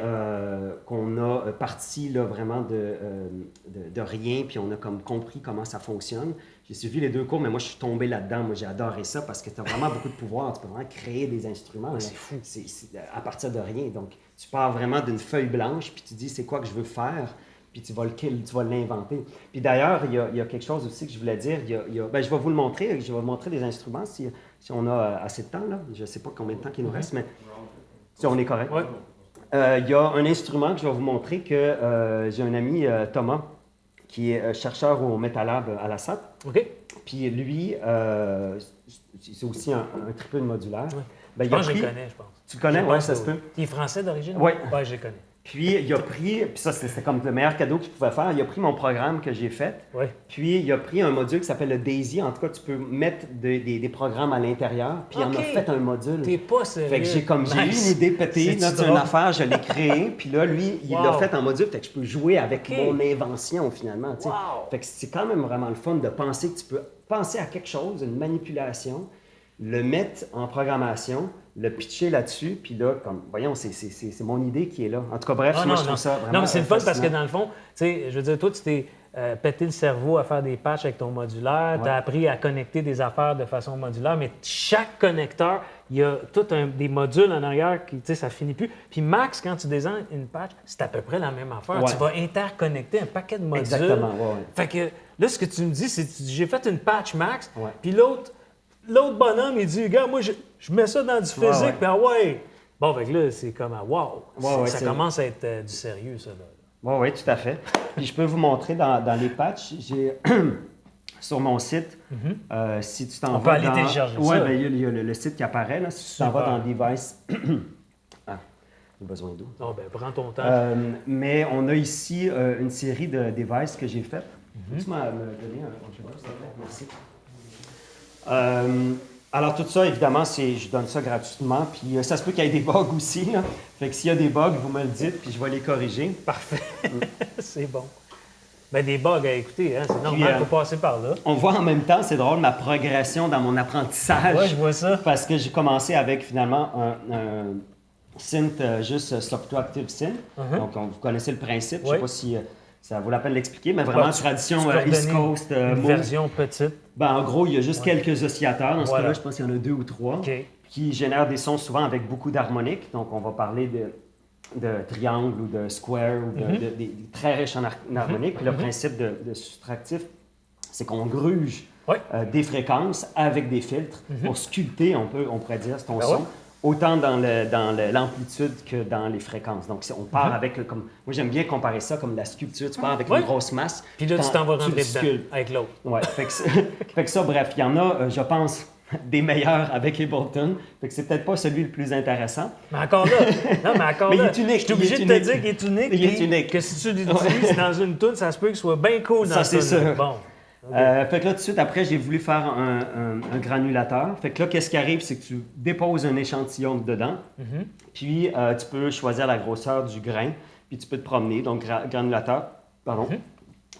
qu'on a parti là, vraiment de rien, puis on a comme compris comment ça fonctionne. J'ai suivi les 2 cours, mais moi je suis tombé là-dedans. Moi j'ai adoré ça parce que tu as vraiment beaucoup de pouvoir. Tu peux vraiment créer des instruments. C'est fou. C'est à partir de rien. Donc tu pars vraiment d'une feuille blanche, puis tu dis c'est quoi que je veux faire. Puis tu vas l'inventer. Puis d'ailleurs, il y a quelque chose aussi que je voulais dire. Ben, je vais vous le montrer. Je vais vous montrer des instruments si on a assez de temps. Là. Je ne sais pas combien de temps il nous reste, mais si on est correct. Ouais. Il y a un instrument que je vais vous montrer que j'ai un ami, Thomas, qui est chercheur au Metal à la SAT. OK. Puis lui, c'est aussi un triple modulaire. Ouais. Ben, Je pense que je le connais, je pense. Tu le connais? Oui, ça se peut. Il est français d'origine? Oui. Oui, je le connais. Puis il a pris, puis ça c'était comme le meilleur cadeau qu'il pouvait faire, il a pris mon programme que j'ai fait, puis il a pris un module qui s'appelle le Daisy, en tout cas tu peux mettre des programmes à l'intérieur, puis il en a fait un module. T'es pas sérieux? Fait que j'ai eu une idée pétée, là, une affaire, je l'ai créée, puis là lui, il l'a fait en module, fait que je peux jouer avec mon invention finalement, tu sais. Fait que c'est quand même vraiment le fun de penser que tu peux penser à quelque chose, une manipulation, le mettre en programmation, le pitcher là-dessus, puis là, comme, voyons, c'est mon idée qui est là. En tout cas, bref, moi, je trouve ça vraiment non, mais c'est le fun parce que fascinant. dans le fond, tu sais, je veux dire, toi, tu t'es pété le cerveau à faire des patchs avec ton modulaire, tu as appris à connecter des affaires de façon modulaire, mais chaque connecteur, il y a des modules en arrière qui, tu sais, ça finit plus. Puis Max, quand tu designes une patch, c'est à peu près la même affaire. Ouais. Tu vas interconnecter un paquet de modules. Exactement, ouais. Fait que là, ce que tu me dis, c'est que j'ai fait une patch Max, Ouais. puis l'autre bonhomme, il dit, gars, moi, je mets ça dans du physique, puis ah ouais. Bon, fait que là, c'est comme, wow. Ça commence à être du sérieux, ça. Oui, tout à fait. Puis je peux vous montrer dans les patchs, j'ai sur mon site, si tu t'en vas. On peut aller télécharger ça. Oui, bien, il y a le site qui apparaît, là. Si tu t'en vas dans Device. J'ai besoin d'eau. Non, ben, prends ton temps. Mais on a ici une série de devices que j'ai faites. Peux-tu me donner un computer, s'il te plaît? Merci. Alors, tout ça, évidemment, je donne ça gratuitement. Puis, ça se peut qu'il y ait des bugs aussi. Là. Fait que s'il y a des bugs, vous me le dites, puis je vais les corriger. Parfait. C'est bon. Ben, des bugs à écouter, hein? C'est normal, il faut passer par là. On voit en même temps, c'est drôle, ma progression dans mon apprentissage. Oui, je vois ça. Parce que j'ai commencé avec, finalement, un synth, juste Subtractive Synth. Donc, vous connaissez le principe. Je ne sais pas si ça vaut la peine de l'expliquer, mais vraiment tradition East Coast. Une version petite. Ben, en gros, il y a juste quelques oscillateurs. Dans ce cas-là, je pense qu'il y en a 2 ou 3 qui génèrent des sons souvent avec beaucoup d'harmoniques. Donc, on va parler de triangle ou de square ou des très riches en harmoniques. Puis le principe de subtractif, c'est qu'on gruge des fréquences avec des filtres pour sculpter, on pourrait dire, ton son. Autant dans l'amplitude que dans les fréquences. Donc, on part avec, comme moi j'aime bien comparer ça comme la sculpture. Tu pars avec une grosse masse. Puis là, tu t'en vas rentrer dedans avec l'autre. Oui, fait que ça, bref, il y en a, je pense, des meilleurs avec Ableton. Fait que c'est peut-être pas celui le plus intéressant. Mais encore là, mais il est unique. Je suis obligé de te dire qu'il est unique. Il est unique. Que si tu l'utilises dans une tune, ça se peut qu'il soit bien cool dans ça, c'est sûr. Bon. Fait que là, tout de suite, après, j'ai voulu faire un granulateur. Fait que là, qu'est-ce qui arrive, c'est que tu déposes un échantillon dedans, puis tu peux choisir la grosseur du grain, puis tu peux te promener, donc granulateur, pardon.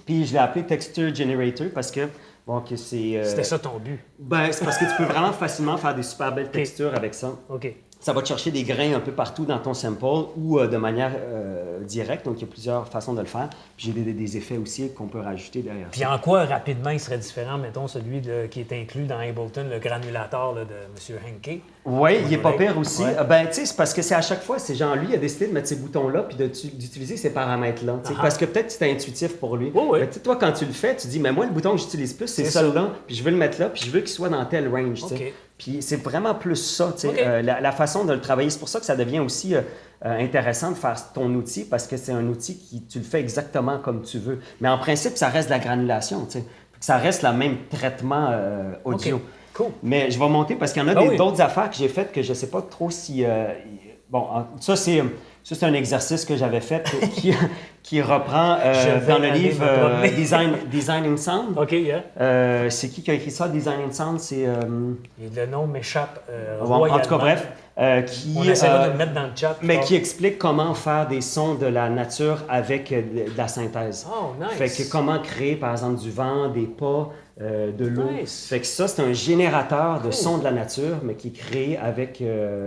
Puis je l'ai appelé Texture Generator parce que, bon, que c'est... C'était ça ton but? Ben, c'est parce que tu peux vraiment facilement faire des super belles textures avec ça. OK. Ça va te chercher des grains un peu partout dans ton sample ou de manière directe. Donc, il y a plusieurs façons de le faire. Puis, j'ai des effets aussi qu'on peut rajouter derrière. Puis, en quoi, rapidement, il serait différent, mettons, celui qui est inclus dans Ableton, le granulateur là, de M. Henke? Oui, il n'est pas pire aussi. Ben, tu sais, c'est parce que c'est à chaque fois, c'est genre, lui, il a décidé de mettre ces boutons-là puis d'utiliser ces paramètres-là. Parce que peut-être que c'est intuitif pour lui. Mais toi, quand tu le fais, tu dis, mais moi, le bouton que j'utilise plus, c'est celui-là. Puis, je veux le mettre là, puis je veux qu'il soit dans tel range. Puis c'est vraiment plus ça, tu sais, la façon de le travailler. C'est pour ça que ça devient aussi intéressant de faire ton outil parce que c'est un outil qui, tu le fais exactement comme tu veux. Mais en principe, ça reste de la granulation, tu sais. Ça reste le même traitement audio. Cool. Mais je vais monter parce qu'il y en a d'autres affaires que j'ai faites que je ne sais pas trop si... ça c'est un exercice que j'avais fait qui reprend dans le livre Designing Sound. OK, yeah. C'est qui a écrit ça, Designing Sound? C'est... Le nom m'échappe en tout cas, bref. On essaiera de le mettre dans le chat. Mais qui explique comment faire des sons de la nature avec de la synthèse. Oh, nice. Fait que comment créer, par exemple, du vent, des pas, de l'eau. Nice. Fait que ça, c'est un générateur de sons de la nature, mais qui est créé avec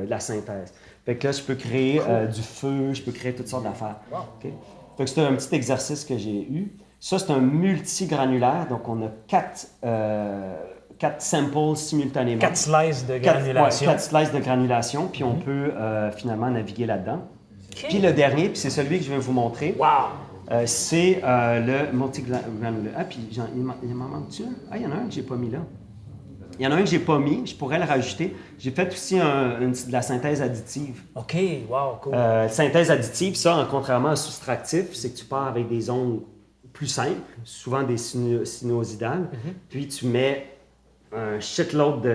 la synthèse. Fait que là, je peux créer du feu, je peux créer toutes sortes d'affaires. Wow. Okay? Fait que c'est un petit exercice que j'ai eu. Ça, c'est un multigranulaire, donc on a 4 samples simultanément. 4 slices de granulation. 4 slices de granulation, puis on peut finalement naviguer là-dedans. Okay. Puis le dernier, puis c'est celui que je vais vous montrer. Wow! C'est le multigranulaire. Ah, puis il m'en manque-tu un? Ah, il y en a un que j'ai pas mis là. Il y en a un que j'ai pas mis, je pourrais le rajouter. J'ai fait aussi de la synthèse additive. OK, wow, cool. Synthèse additive, ça, contrairement à soustractif, c'est que tu pars avec des ondes plus simples, souvent des sinuosidales, puis tu mets un shitload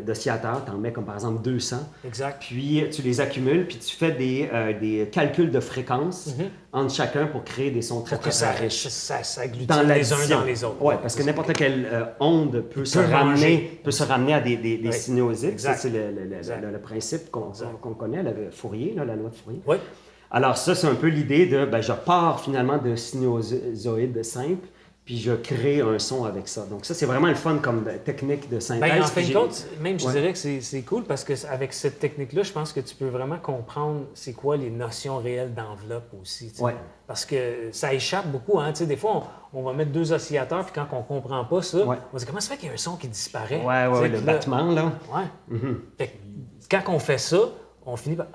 d'oscillateurs, tu en mets comme par exemple 200. Exact. Puis tu les accumules, puis tu fais des calculs de fréquence entre chacun pour créer des sons très, très riches. Ça agglutine les uns dans les autres. Oui, parce que n'importe quelle onde peut se ramener à des sinuosides. Ça, c'est le principe qu'on connaît, le Fourier, la loi de Fourier. Oui. Alors ça, c'est un peu l'idée de, je pars finalement de sinusoïdes simples, puis je crée un son avec ça. Donc ça, c'est vraiment le fun comme technique de synthèse. En fin de compte, même je dirais que c'est cool parce qu'avec cette technique-là, je pense que tu peux vraiment comprendre c'est quoi les notions réelles d'enveloppe aussi. Ouais. Parce que ça échappe beaucoup. Hein? Des fois, on va mettre 2 oscillateurs, puis quand on ne comprend pas ça, on va dire comment ça fait qu'il y a un son qui disparaît? Oui, le battement, là. Oui. Fait que quand on fait ça, on finit par...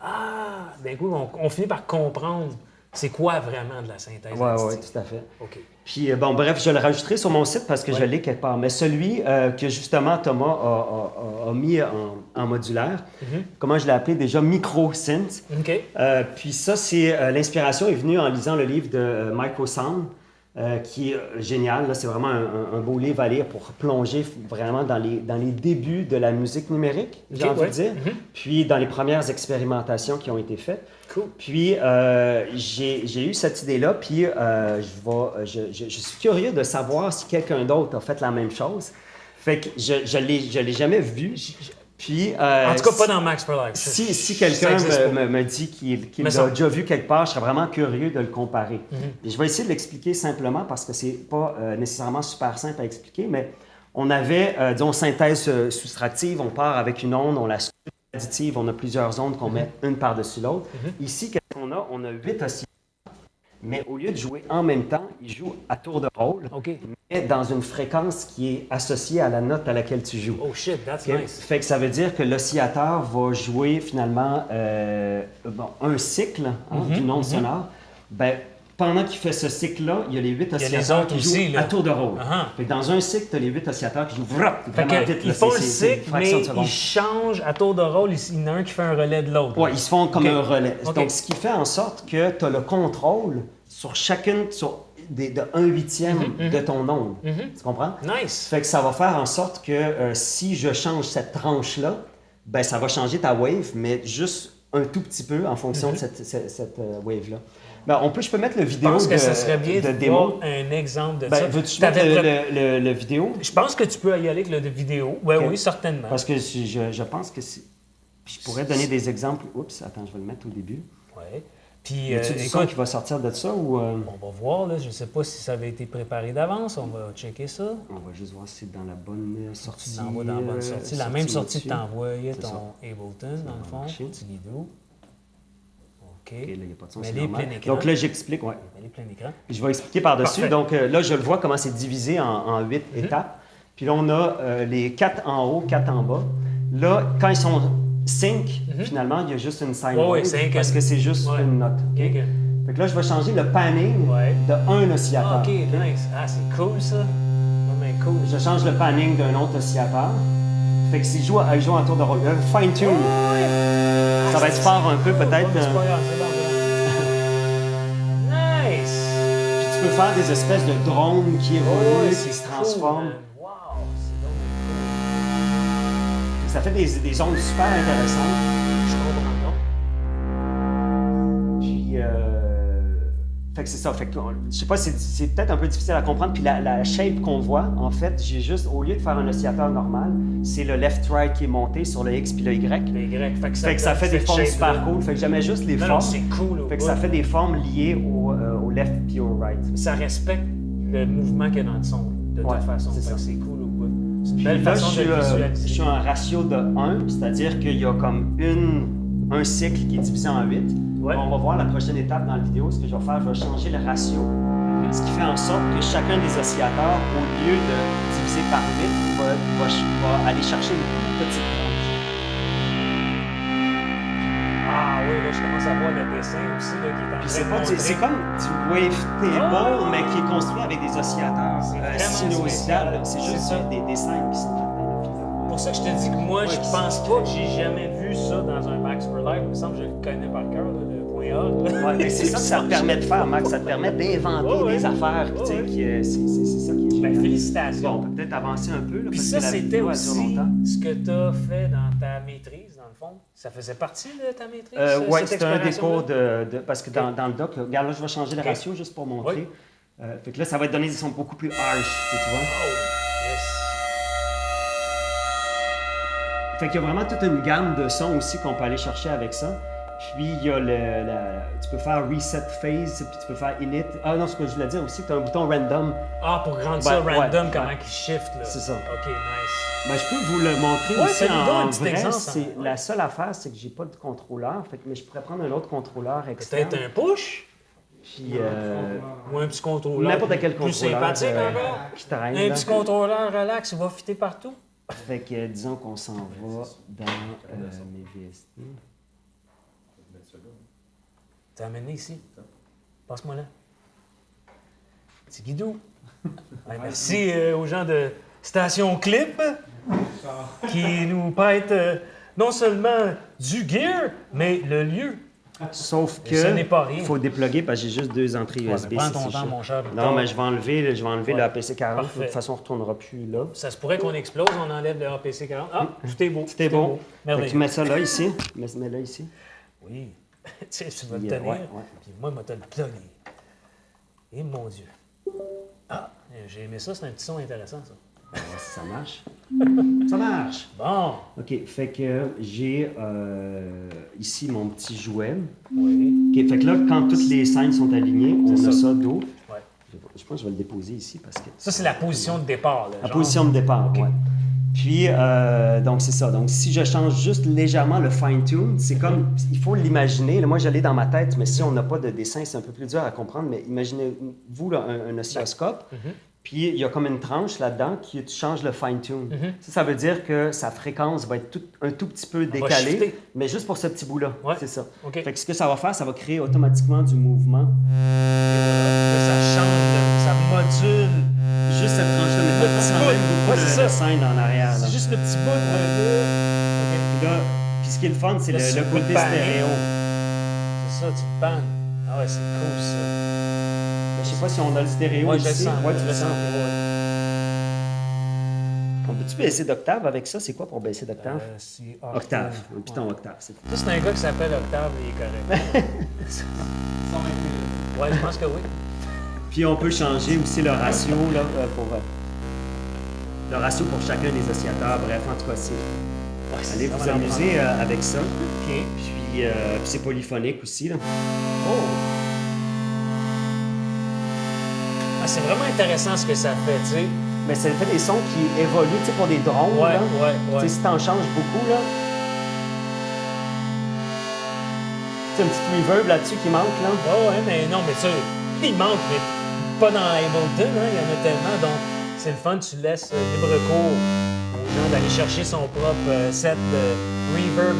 d'un coup, on finit par comprendre c'est quoi vraiment de la synthèse. Oui, tout à fait. OK. Puis, bref, je le rajouterai sur mon site parce que je l'ai quelque part. Mais celui que, justement, Thomas a mis en modulaire, comment je l'ai appelé déjà, Micro-Synth. OK. Puis ça, l'inspiration est venue en lisant le livre de Microsound, qui est génial. Là, c'est vraiment un beau livre à lire pour plonger vraiment dans les débuts de la musique numérique, j'ai envie de dire. Puis dans les premières expérimentations qui ont été faites. Cool. Puis j'ai eu cette idée-là, puis je suis curieux de savoir si quelqu'un d'autre a fait la même chose. Fait que je l'ai jamais vu. Puis, en tout cas, pas dans Max for Life. Si quelqu'un me dit qu'il l'a déjà vu quelque part, je serais vraiment curieux de le comparer. Et je vais essayer de l'expliquer simplement parce que c'est pas nécessairement super simple à expliquer, mais on avait, disons, synthèse soustractive, on part avec une onde, on la additive, on a plusieurs ondes qu'on met une par-dessus l'autre. Ici, qu'est-ce qu'on a? On a 8 oscillateurs, mais au lieu de jouer en même temps, ils jouent à tour de rôle, mais dans une fréquence qui est associée à la note à laquelle tu joues. Oh shit, that's nice. Fait que ça veut dire que l'oscillateur va jouer finalement un cycle d'une onde sonore. Pendant qu'il fait ce cycle-là, il y a les 8 oscillateurs qui jouent à tour de rôle. Fait que dans un cycle, tu as les 8 oscillateurs qui jouent vraiment vite. Ils font le cycle, mais ils changent à tour de rôle. Il y en a un qui fait un relais de l'autre. Oui, ils se font comme un relais. Donc, ce qui fait en sorte que tu as le contrôle sur chacune, de 1/8 de ton onde. Tu comprends? Nice. Fait que ça va faire en sorte que si je change cette tranche-là, ça va changer ta wave, mais juste un tout petit peu en fonction de cette wave-là. Je peux mettre le vidéo je pense que ça serait bien de démo. voir un exemple de ça. Veux-tu mettre le vidéo? Je pense que tu peux y aller avec le vidéo. Oui, certainement. Parce que je pense que je pourrais donner des exemples. Oups, attends, je vais le mettre au début. Oui. Puis, y a-tu du son qui va sortir de ça ou... On va voir, là. Je ne sais pas si ça avait été préparé d'avance. On va checker ça. On va juste voir si c'est dans la bonne sortie. Tu l'envoies dans la bonne sortie. La même sortie que tu envoyais ton Ableton, dans le fond. Petit guido. OK, là, il n'y a pas de son, mais les plein écran. Donc là, j'explique, oui. Les plein écran. Je vais expliquer par-dessus. Donc là, je le vois comment c'est divisé en 8 étapes. Puis là, on a les 4 en haut, 4 en bas. Là, quand ils sont sync, finalement, il y a juste une sine wave parce que c'est juste une note. Okay? Fait que là, je vais changer le panning de un oscillateur. OK, nice. Ah, c'est cool, ça. Vraiment cool. Je change le panning d'un autre oscillateur. Fait que s'il joue à tour de rôle, fine-tune. Ça va être fort un peu, peut-être. C'est pas grave, c'est bon. Nice! Puis tu peux faire des espèces de drones qui évoluent, qui se transforment. Wow, c'est donc cool. ça fait des ondes super intéressantes. Je comprends donc. Puis, fait que c'est ça. Fait que, je sais pas, c'est peut-être un peu difficile à comprendre. Puis la shape qu'on voit, en fait, j'ai juste, au lieu de faire un oscillateur normal, c'est le left-right qui est monté sur le X puis le Y. Le Y. Fait que ça fait des formes super cool. Fait que j'aimais juste les formes. C'est cool. Fait que ça fait des formes liées au left puis au right. Ça respecte le mouvement qu'il y a dans le son, de toute façon. C'est ça. C'est cool au bout. C'est une Puis belle là, façon de le je visualiser. suis à un ratio de 1, c'est-à-dire qu'il y a comme un cycle qui est divisé en 8. Ouais. On va voir la prochaine étape dans la vidéo. Ce que je vais faire, je vais changer le ratio. Ce qui fait en sorte que chacun des oscillateurs, au lieu de diviser par 8, va aller chercher une petite tranche. Ah oui, là, je commence à voir le dessin aussi là, qui est en Puis train de c'est montrer. comme du wavetable, mais qui est construit avec des oscillateurs C'est vraiment sinusoïdales. spécial. C'est C'est juste ça. des scènes qui sont en train de finir. C'est pour ça que je te dis que moi, je Ouais, pense pas que j'ai jamais vu ça dans un Max for Life. Il me semble que je le connais par cœur, là, le point A. Ouais, mais c'est ça que ça te permet de faire, Max. Ça te permet d'inventer Ouais, des affaires. Tu sais, ouais. c'est ça qui est Ben, génial. félicitations. Bon, on peut peut-être avancer un peu. Là, Puis parce ça, que la c'était vidéo, elle dure aussi longtemps. ce que tu as fait dans ta maîtrise, dans le fond. Ça faisait partie de ta maîtrise? Oui, cette c'était un des exploration-là? cours parce que dans le doc, là, regarde, là, je vais changer le ratio juste pour montrer. Fait que là, ça va te donner des sons beaucoup plus harsh, tu vois. Oh, yes. Fait qu'il y a vraiment toute une gamme de sons aussi qu'on peut aller chercher avec ça. Puis il y a tu peux faire reset phase, puis tu peux faire init. Ah non, ce que je voulais dire aussi, tu as un bouton random. Ah, pour rendre ça random, ouais. comment il shift, là. C'est ça. OK, nice. Ben, je peux vous le montrer Ouais, aussi fais-nous donc un en petit vrai. exemple, C'est, hein. la seule affaire, c'est que j'ai pas de contrôleur. Mais je pourrais prendre un autre contrôleur externe. Peut-être un push? Puis Ou un petit contrôleur. n'importe quel plus contrôleur sympathique encore? qui traîne. Un là. petit contrôleur relax, il va fitter partout. Fait que disons qu'on s'en va dans mes VST. T'as amené ici. Passe-moi là. Petit guidou. Ouais, merci aux gens de Station Clip qui nous prêtent non seulement du gear, mais le lieu. Sauf Et ce n'est pas que rien. il faut déploguer parce que j'ai juste 2 entrées USB. Prends c'est ton temps, chiant. mon cher. Non, mais je vais enlever Ouais. le APC40. De Parfait. toute façon, on ne retournera plus là. Ça se pourrait qu'on explose, on enlève le APC 40. Ah, tout est beau. Tout est bon. Fait que Merveilleux. tu mets ça là, ici. Mets là, ici. Oui. Tu sais, tu vas le Puis, tenir. ouais. Puis moi, je vais te le plugger. Et mon Dieu. Ah, j'ai aimé ça, c'est un petit son intéressant, ça. On va voir si ça marche. Ça marche! Bon. OK, fait que j'ai ici mon petit jouet. Oui. OK, fait que là, quand toutes les scènes sont alignées, on C'est a ça. ça d'eau. Ouais. Je pense que je vais le déposer ici parce que... Ça, c'est la position de départ. Là, La genre. position de départ, OK. ouais. Puis, donc c'est ça. Donc, si je change juste légèrement le fine-tune, c'est comme, il faut l'imaginer. Là, moi, j'allais dans ma tête, mais si on n'a pas de dessin, c'est un peu plus dur à comprendre. Mais imaginez-vous là, un oscilloscope, puis il y a comme une tranche là-dedans qui tu changes le fine-tune. Ça veut dire que sa fréquence va être un tout petit peu va décalée, shifter. mais juste pour ce petit bout-là. Ouais. C'est ça. OK. Fait que ce que ça va faire, ça va créer automatiquement du mouvement. Là, ça change, ça module. Juste cette tranche-là, mais Le pas petit sans bout. même beaucoup Ouais, c'est de ça. scène en arrière. là. C'est juste le petit bout de Puis là, puis ce qui est le fun, c'est Là, c'est le le côté panner. stéréo. C'est ça, tu te pannes. Ah ouais, c'est cool, ça. Je sais pas si on a le stéréo Ouais, ici. je le sens. Ouais, tu je le sens. ouais. On peut-tu baisser d'octave avec ça? C'est quoi pour baisser d'octave? C'est Octave. Un piton Ouais. octave. C'est... Ça, c'est un gars qui s'appelle Octave et il est correct. Ouais, je pense que oui. Puis on peut changer aussi le ratio là, le ratio pour chacun des oscillateurs. Bref, en tout cas, allez vous vraiment amuser avec ça. OK. Puis c'est polyphonique aussi. Là. Oh! Ah, c'est vraiment intéressant ce que ça fait, tu sais. Mais ça fait des sons qui évoluent, tu sais, pour des drones. Ouais, là. ouais, Tu ouais. sais, si t'en changes beaucoup, là. Tu sais, une petite reverb là-dessus qui manque, là. Ouais, mais non, mais ça, il manque, mais pas dans Ableton, hein, il y en a tellement, donc c'est le fun, tu laisses libre cours aux gens d'aller chercher son propre set de reverb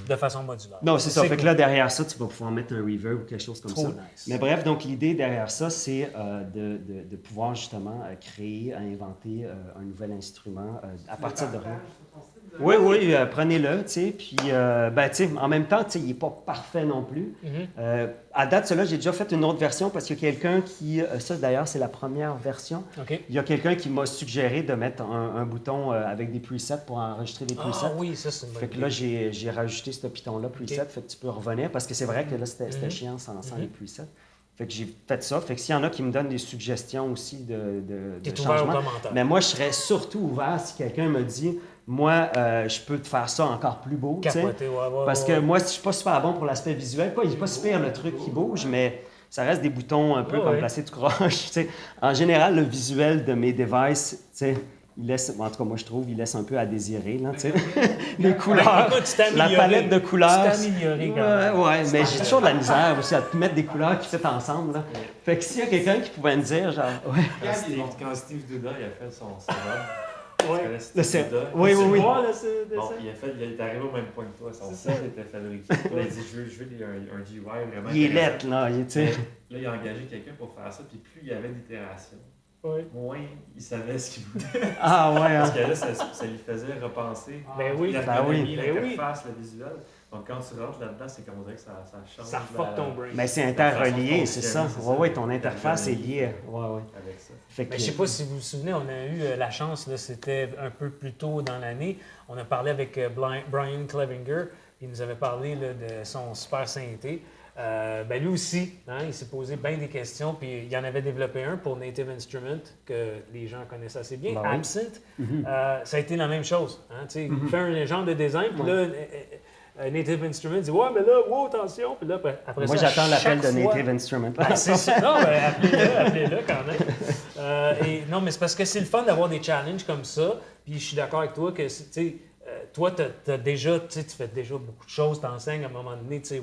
de façon modulaire. Non, c'est ça. Fait que cool. là, derrière ça, tu vas pouvoir mettre un reverb ou quelque chose comme Trop ça. nice. Mais bref, donc l'idée derrière ça, c'est de pouvoir justement créer, inventer un nouvel instrument à partir de rien. Oui, prenez-le, tu sais. Puis, tu sais, en même temps, tu sais, il n'est pas parfait non plus. À date, celui-là, j'ai déjà fait une autre version parce qu'il y a quelqu'un qui... ça, d'ailleurs, c'est la première version. OK. Il y a quelqu'un qui m'a suggéré de mettre un bouton avec des presets pour enregistrer des presets. Ah oui, ça, c'est une bonne Fait que là, j'ai rajouté ce piton-là, preset. Fait que tu peux revenir parce que c'est vrai que là, c'était chiant sans les presets. Fait que j'ai fait ça. Fait que s'il y en a qui me donnent des suggestions aussi de changement, mais moi, je serais surtout ouvert si quelqu'un me dit, moi, je peux te faire ça encore plus beau. Capoter, parce que moi, je suis pas super bon pour l'aspect visuel. Il n'est pas super le truc qui bouge, mais ça reste des boutons un peu comme placer du croche. En général, le visuel de mes devices, il laisse, en tout cas, moi, je trouve, il laisse un peu à désirer. Là, les couleurs, la palette de couleurs. Tu t'es amélioré quand même. Mais j'ai toujours de la misère aussi à te mettre des couleurs qui fit ensemble. Là. Fait que s'il y a quelqu'un qui pouvait me dire, genre, Quand Steve Duda il a fait son run, Oui, oui. Bon, il est arrivé au même point que toi. Son site était fabriqué. Il a dit, je veux un GUI vraiment. Il est lettre, là. Là, il a engagé quelqu'un pour faire ça. Puis plus il y avait d'itérations, moins il savait ce qu'il voulait. Ah ouais, Parce que là, ça lui faisait repenser l'interface, le visuel. Donc quand tu rentres là-dedans, c'est comme on dirait que ça change. Ça fuck ton brain. Mais c'est interrelié, c'est ça. Oui, ton interface est liée. Avec ça. Mais je ne sais pas si vous vous souvenez, on a eu la chance, là, c'était un peu plus tôt dans l'année, on a parlé avec Brian Clevinger, il nous avait parlé là, de son super synthé. Lui aussi, il s'est posé bien des questions, puis il en avait développé un pour Native Instruments, que les gens connaissent assez bien, Absinthe. Ça a été la même chose. Il fait un genre de design, puis là, Native Instruments dit « Ouais, mais là, attention! » Puis là, après moi, ça, j'attends l'appel de Native Instruments. C'est ça. Non, appelez-le quand même. Non, mais c'est parce que c'est le fun d'avoir des challenges comme ça. Puis je suis d'accord avec toi que, tu sais, toi, tu fais déjà beaucoup de choses, tu enseignes à un moment donné, tu sais,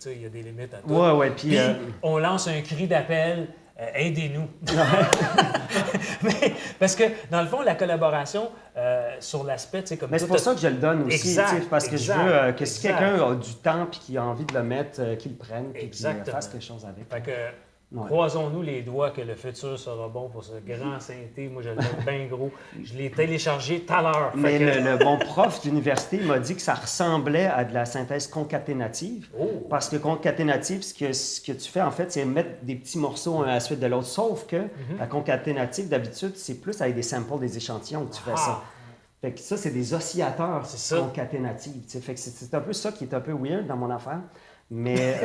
il y a des limites à tout. Ouais, puis on lance un cri d'appel, aidez-nous. Mais, parce que, dans le fond, la collaboration sur l'aspect, tu sais, comme mais c'est pour ça que je le donne aussi, parce que je veux que si quelqu'un a du temps et qu'il a envie de le mettre, qu'il le prenne et qu'il fasse quelque chose avec. Fait que, croisons-nous les doigts que le futur sera bon pour ce grand synthé. Moi, je le donne bien gros. Je l'ai téléchargé tout à l'heure. Mais le bon prof d'université m'a dit que ça ressemblait à de la synthèse concaténative. Parce que concaténative, ce que tu fais, en fait, c'est mettre des petits morceaux un à la suite de l'autre. Sauf que la concaténative, d'habitude, c'est plus avec des samples, des échantillons que tu fais ça. Fait que ça, c'est des oscillateurs concaténatifs. Fait que c'est un peu ça qui est un peu weird dans mon affaire. Mais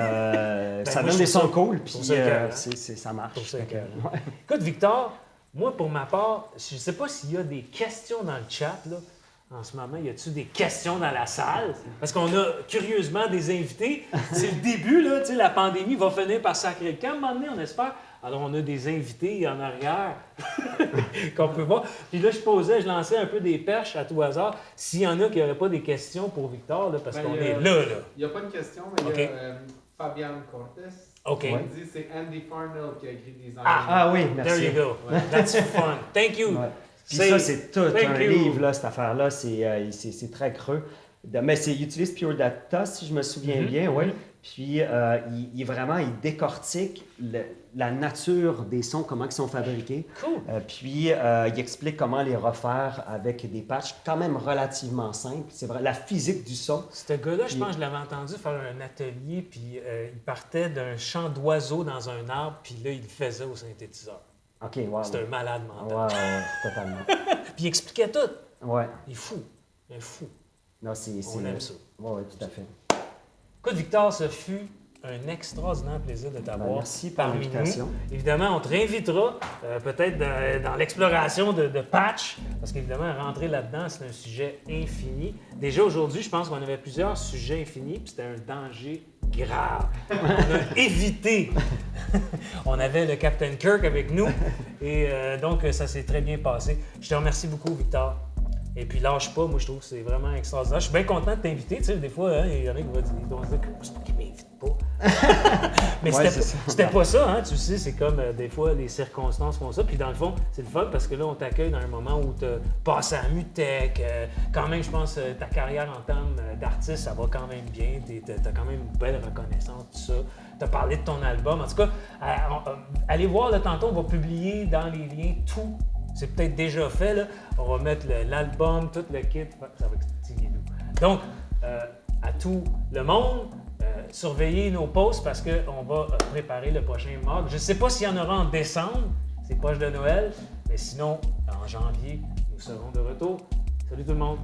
ça donne des sons cool, puis ça marche. Écoute, Victor, moi, pour ma part, je ne sais pas s'il y a des questions dans le chat, là. En ce moment, y a-t-il des questions dans la salle? Parce qu'on a curieusement des invités. C'est le début, là, tu sais, la pandémie va finir par sacrer le camp. À un moment donné, on espère. Alors, on a des invités en arrière qu'on peut voir. Puis là, je lançais un peu des perches à tout hasard. S'il y en a qui n'auraient pas des questions pour Victor, là, parce qu'on est là. Il n'y a pas de question, mais il y a Fabian Cortes. Il dit c'est Andy Farnell qui a écrit des oui, merci. There you go. That's fun. Thank you. Puis ça, c'est tout un livre, là, cette affaire-là. C'est très creux. Mais il utilise Pure Data, si je me souviens bien, oui. Puis, il décortique la nature des sons, comment ils sont fabriqués. Cool. Puis, il explique comment les refaire avec des patchs quand même relativement simples. C'est vrai, la physique du son. Ce gars-là, je pense que je l'avais entendu faire un atelier, puis il partait d'un chant d'oiseau dans un arbre, puis là, il le faisait au synthétiseur. OK, wow. C'était un malade mental. Ouais, totalement. Puis il expliquait tout. Ouais. Il est fou. Non, on aime ça. Oui, tout à fait. Écoute, Victor, ce fut un extraordinaire plaisir de t'avoir merci pour l'invitation. Évidemment, on te réinvitera peut-être dans l'exploration de patch, parce qu'évidemment, rentrer là-dedans, c'est un sujet infini. Déjà aujourd'hui, je pense qu'on avait plusieurs sujets infinis, puis c'était un danger grave. On a évité. On avait le Captain Kirk avec nous, et donc ça s'est très bien passé. Je te remercie beaucoup, Victor. Et puis lâche pas, moi je trouve que c'est vraiment extraordinaire. Je suis bien content de t'inviter, tu sais, des fois, il y en a qui vont dire qu'il m'invite pas. Mais c'était pas ça, hein, tu sais, c'est comme des fois les circonstances font ça. Puis dans le fond, c'est le fun parce que là, on t'accueille dans un moment où tu passes à Mutech. Quand même, je pense, ta carrière en termes d'artiste, ça va quand même bien. T'as quand même une belle reconnaissance, tout ça. Tu as parlé de ton album. En tout cas, allez voir, là, tantôt, on va publier dans les liens tout c'est peut-être déjà fait, là. On va mettre l'album, tout le kit, ça va être nous. Donc, à tout le monde, surveillez nos posts parce qu'on va préparer le prochain mug. Je ne sais pas s'il y en aura en décembre, c'est proche de Noël, mais sinon, en janvier, nous serons de retour. Salut tout le monde!